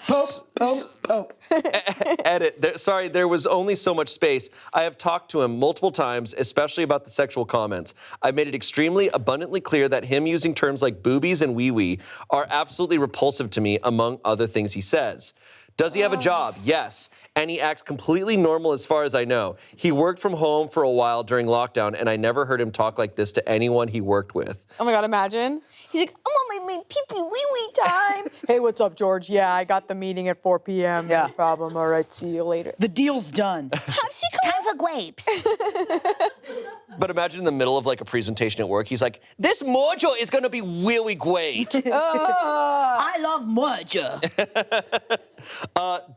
Sorry, there was only so much space. I have talked to him multiple times, especially about the sexual comments. I've made it extremely abundantly clear that him using terms like boobies and wee-wee are absolutely repulsive to me, among other things he says. Does he have a job? Yes. And he acts completely normal as far as I know. He worked from home for a while during lockdown, and I never heard him talk like this to anyone he worked with. Oh my God, imagine. He's like, I want my pee-pee wee-wee time. Hey, what's up, George? Yeah, I got the meeting at 4 p.m. Yeah. No problem. All right, see you later. The deal's done. Tons of grapes. But imagine in the middle of like a presentation at work, he's like, "This mojo is gonna be really great." I love merger.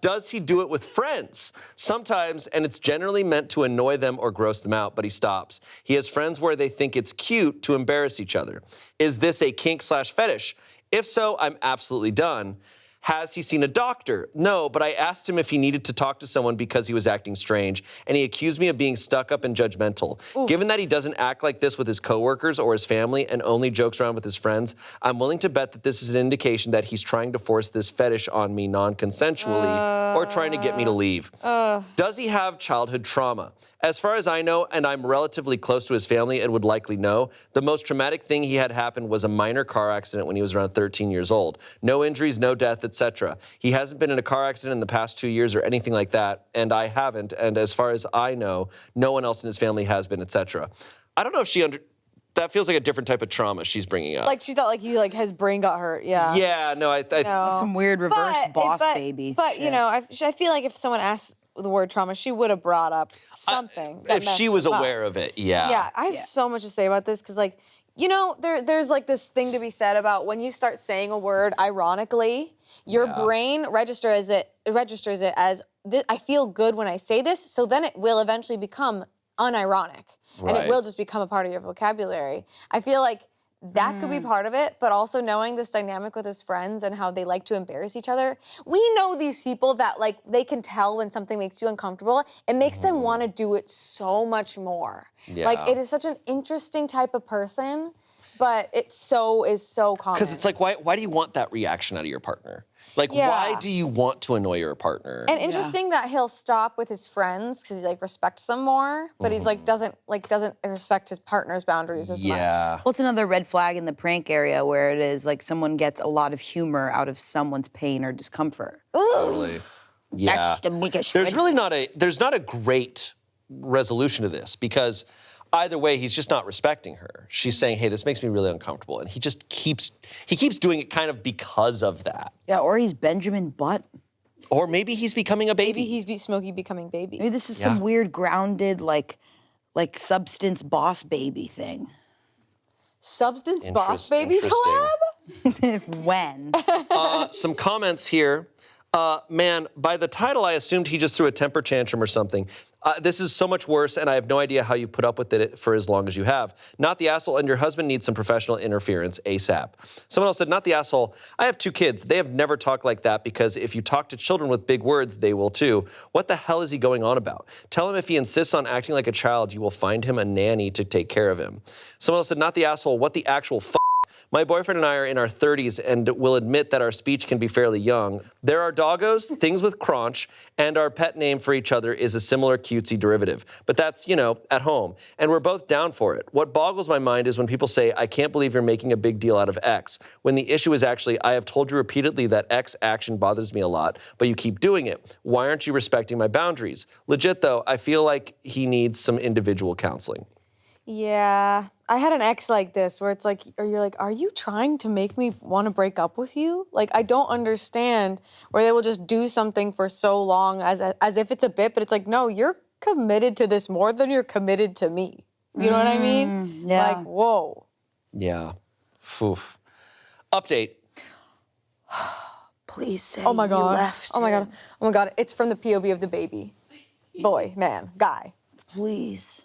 Does he do it with friends? Sometimes, and it's generally meant to annoy them or gross them out, but he stops. He has friends where they think it's cute to embarrass each other. Is this a kink/fetish? If so, I'm absolutely done. Has he seen a doctor? No, but I asked him if he needed to talk to someone because he was acting strange, and he accused me of being stuck up and judgmental. Given that he doesn't act like this with his coworkers or his family and only jokes around with his friends, I'm willing to bet that this is an indication that he's trying to force this fetish on me non-consensually or trying to get me to leave. Does he have childhood trauma? As far as I know, and I'm relatively close to his family and would likely know, the most traumatic thing he had happen was a minor car accident when he was around 13 years old. No injuries, no death, etc. He hasn't been in a car accident in the past 2 years or anything like that, and I haven't, and as far as I know, no one else in his family has been, etc. I don't know if she that feels like a different type of trauma she's bringing up. Like she thought like his brain got hurt. Yeah. Yeah, no, I Some weird reverse boss baby. But you know, I feel like if someone asked the word trauma, she would have brought up something. if she was aware of it, yeah. Yeah, I have so much to say about this because, like, you know, there's like this thing to be said about when you start saying a word ironically, your brain registers it as I feel good when I say this, so then it will eventually become unironic, and it will just become a part of your vocabulary. I feel like that could be part of it, but also knowing this dynamic with his friends and how they like to embarrass each other. We know these people that, like, they can tell when something makes you uncomfortable. It makes them want to do it so much more. Yeah. Like, it is such an interesting type of person, but it is so common. Because it's like, why do you want that reaction out of your partner? Like, why do you want to annoy your partner? And interesting that he'll stop with his friends because he like respects them more, but he's like doesn't respect his partner's boundaries as much. Yeah. Well, it's another red flag in the prank area where it is like someone gets a lot of humor out of someone's pain or discomfort. Totally. Yeah. That's the biggest There's red really not a great resolution to this because either way, he's just not respecting her. She's saying, hey, this makes me really uncomfortable. And he just keeps doing it kind of because of that. Yeah, or he's Benjamin Button. Or maybe he's becoming a baby. Maybe he's Smokey becoming baby. Maybe this is some weird grounded like substance boss baby thing. Substance boss baby collab? When? Some comments here. Man, by the title, I assumed he just threw a temper tantrum or something. This is so much worse, and I have no idea how you put up with it for as long as you have. Not the asshole, and your husband needs some professional interference ASAP. Someone else said, not the asshole. I have 2 kids. They have never talked like that because if you talk to children with big words, they will too. What the hell is he going on about? Tell him if he insists on acting like a child, you will find him a nanny to take care of him. Someone else said, not the asshole. What the actual f***? My boyfriend and I are in our 30s and will admit that our speech can be fairly young. There are doggos, things with crunch, and our pet name for each other is a similar cutesy derivative. But that's, you know, at home. And we're both down for it. What boggles my mind is when people say, I can't believe you're making a big deal out of X, when the issue is actually, I have told you repeatedly that X action bothers me a lot, but you keep doing it. Why aren't you respecting my boundaries? Legit though, I feel like he needs some individual counseling. Yeah. I had an ex like this where it's like, you're like, are you trying to make me want to break up with you? Like, I don't understand where they will just do something for so long as if it's a bit, but it's like, no, you're committed to this more than you're committed to me. You know what I mean? Yeah. Like, whoa. Yeah. Oof. Update. Please say Oh my you God. left Oh my him. God. Oh my God. It's from the POV of the baby. Boy, man, guy. Please.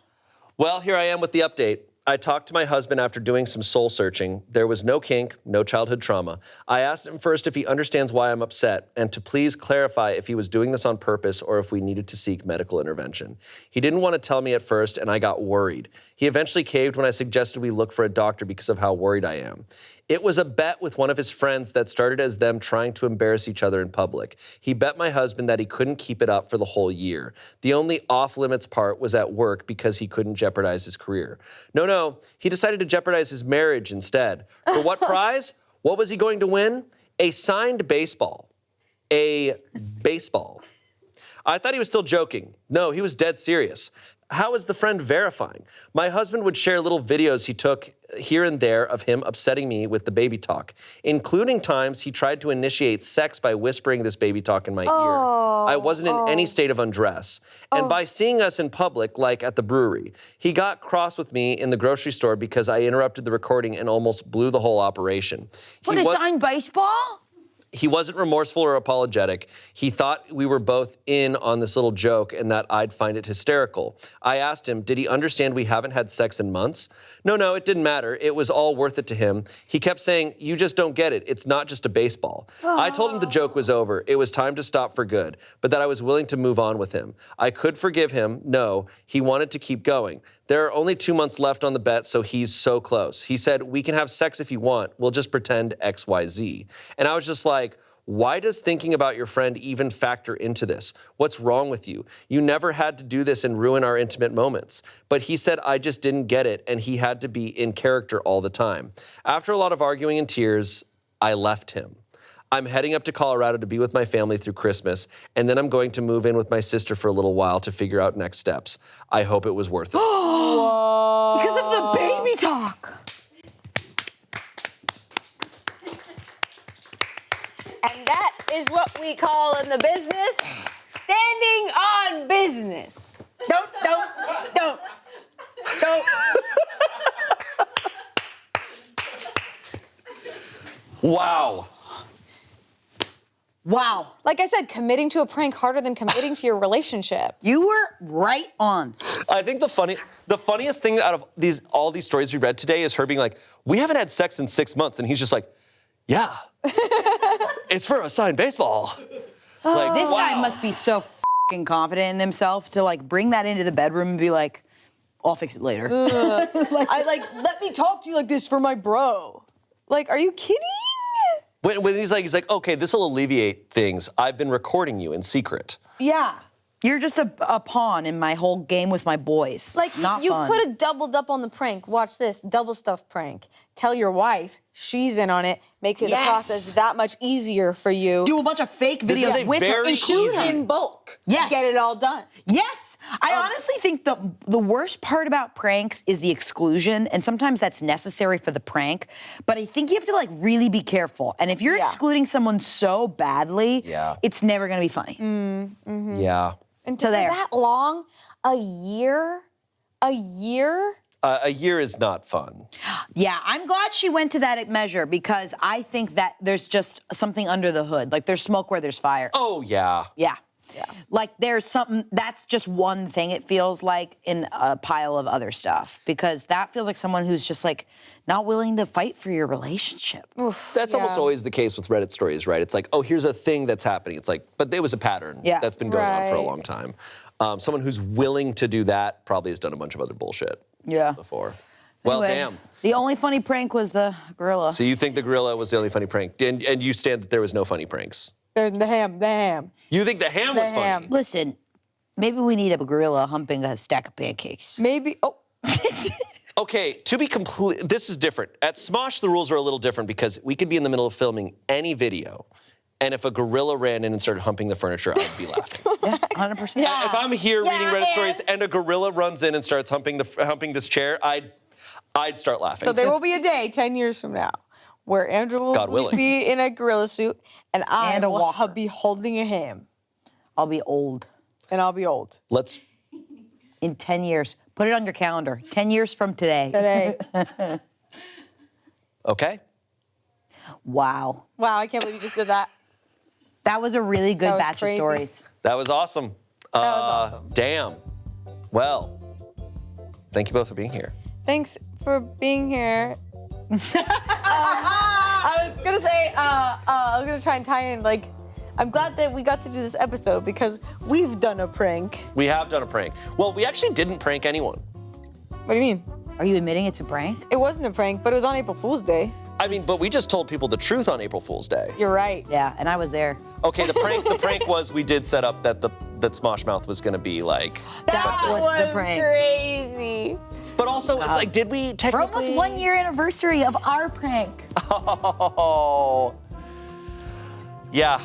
Well, here I am with the update. I talked to my husband after doing some soul searching. There was no kink, no childhood trauma. I asked him first if he understands why I'm upset and to please clarify if he was doing this on purpose or if we needed to seek medical intervention. He didn't want to tell me at first and I got worried. He eventually caved when I suggested we look for a doctor because of how worried I am. It was a bet with one of his friends that started as them trying to embarrass each other in public. He bet my husband that he couldn't keep it up for the whole year. The only off-limits part was at work because he couldn't jeopardize his career. No, he decided to jeopardize his marriage instead. For what prize? What was he going to win? A signed baseball. A baseball. I thought he was still joking. No, he was dead serious. How is the friend verifying? My husband would share little videos he took here and there of him upsetting me with the baby talk, including times he tried to initiate sex by whispering this baby talk in my ear. I wasn't in any state of undress. And by seeing us in public, like at the brewery, he got cross with me in the grocery store because I interrupted the recording and almost blew the whole operation. What, a signed baseball? He wasn't remorseful or apologetic. He thought we were both in on this little joke and that I'd find it hysterical. I asked him, did he understand we haven't had sex in months? No, it didn't matter. It was all worth it to him. He kept saying, you just don't get it. It's not just a baseball. I told him the joke was over. It was time to stop for good, but that I was willing to move on with him. I could forgive him. No, he wanted to keep going. There are only 2 months left on the bet, so he's so close. He said, we can have sex if you want. We'll just pretend X, Y, Z. And I was just like, why does thinking about your friend even factor into this? What's wrong with you? You never had to do this and ruin our intimate moments. But he said I just didn't get it, and he had to be in character all the time. After a lot of arguing and tears, I left him. I'm heading up to Colorado to be with my family through Christmas, and then I'm going to move in with my sister for a little while to figure out next steps. I hope it was worth it. Because of the baby talk. And that is what we call in the business standing on business. Don't. Wow. Wow. Like I said, committing to a prank harder than committing to your relationship. You were right on. I think the funniest thing out of all these stories we read today is her being like, we haven't had sex in 6 months, and he's just like, yeah, it's for a signed baseball. Like, This wow. guy must be so fucking confident in himself to like bring that into the bedroom and be like, I'll fix it later. Let me talk to you like this for my bro. Like, are you kidding? When he's like, okay, this will alleviate things. I've been recording you in secret. Yeah. You're just a pawn in my whole game with my boys. Like, Not you fun. could have doubled up on the prank. Watch this, double stuff prank. Tell your wife she's in on it. Makes the process that much easier for you. do a bunch of fake This is videos a with her very and shoot easy- her. in bulk. Yes. Get it all done. Yes. I honestly think the worst part about pranks is the exclusion, and sometimes that's necessary for the prank, but I think you have to like really be careful. And if you're excluding someone so badly, it's never gonna be funny. Yeah. And So for there. that long, a year? A year is not fun. Yeah, I'm glad she went to that measure because I think that there's just something under the hood. Like there's smoke where there's fire. Oh, yeah. Yeah. Like there's something, that's just one thing it feels like in a pile of other stuff because that feels like someone who's just like not willing to fight for your relationship. That's almost always the case with Reddit stories, right? It's like, oh, here's a thing that's happening. It's like, but there was a pattern that's been going on for a long time. Someone who's willing to do that probably has done a bunch of other bullshit before. Well, Anyway, damn. The only funny prank was the gorilla. So you think the gorilla was the only funny prank, and you stand that there was no funny pranks? There's the ham. You think the ham was funny? Listen, maybe we need a gorilla humping a stack of pancakes. Maybe, Okay, to be complete, this is different. At Smosh, the rules are a little different because we could be in the middle of filming any video, and if a gorilla ran in and started humping the furniture, I'd be laughing. 100%. If I'm here reading Reddit stories and a gorilla runs in and starts humping humping this chair, I'd start laughing. So there will be a day 10 years from now where Andrew God will willing. be in a gorilla suit and I And a will walker. be holding a ham I'll be old and I'll be old. Let's. in 10 years. Put it on your calendar. 10 years from today. Today. Okay. Wow. Wow, I can't believe you just did that. That was a really good That was batch crazy. of stories. That was awesome. That was awesome. Damn. Well, thank you both for being here. Thanks for being here. I was gonna say, I was gonna try and tie in, like, I'm glad that we got to do this episode because we've done a prank. We have done a prank. Well, we actually didn't prank anyone. What do you mean? Are you admitting it's a prank? It wasn't a prank, but it was on April Fool's Day. I mean, but we just told people the truth on April Fool's Day. You're right. Yeah, and I was there. Okay, the prank was we did set up that Smosh Mouth was gonna be like. That was the prank. Crazy. But also, it's like, did we For technically? almost 1 year anniversary of our prank. Oh. Yeah.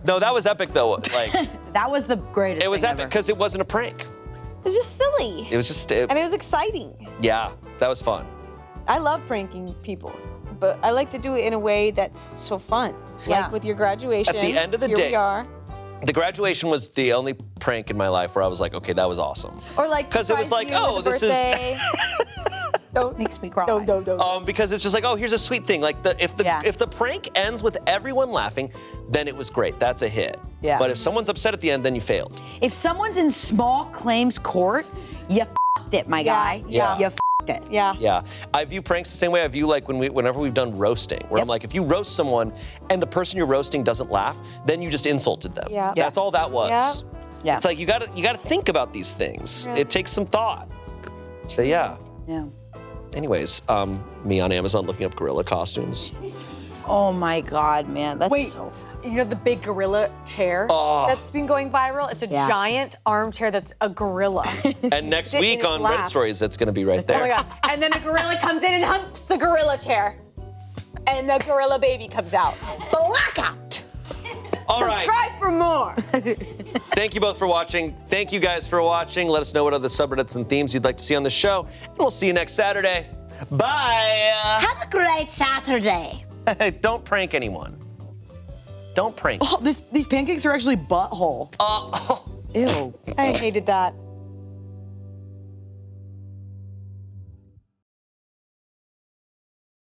No, that was epic though. Like, That was the greatest it was thing epic ever. because it wasn't a prank. It was just silly. It was just. And it was exciting. Yeah, that was fun. I love pranking people, but I like to do it in a way that's so fun. Yeah. Like with your graduation. At the end of the here day- we are. The graduation was the only prank in my life where I was like, okay, that was awesome. Or like Because it was surprise like, you oh, with a this is. birthday. Makes me cry. Because it's just like, oh, here's a sweet thing. Like if the prank ends with everyone laughing, then it was great. That's a hit. Yeah. But if someone's upset at the end, then you failed. If someone's in small claims court, you f***ed it, my guy. Yeah. You f***ed it. Yeah. Yeah, I view pranks the same way I view like whenever we've done roasting, where I'm like, if you roast someone and the person you're roasting doesn't laugh, then you just insulted them. Yeah. That's all that was. Yeah. Yeah. It's like you gotta think about these things. It takes some thought. So yeah. Yeah. Anyways, me on Amazon looking up gorilla costumes. Oh my God, man. That's Wait, so fun. you know the big gorilla chair that's been going viral? It's a giant armchair that's a gorilla. And next Sit in week its on lap. Reddit Stories, that's gonna be right there. Oh my God. And then the gorilla comes in and humps the gorilla chair. And the gorilla baby comes out. Blackout! All right. Subscribe for more. Thank you both for watching. Thank you guys for watching. Let us know what other subreddits and themes you'd like to see on the show. And we'll see you next Saturday. Bye. Have a great Saturday. Don't prank anyone. Don't prank. Oh, these pancakes are actually butthole. Ew. I hated that.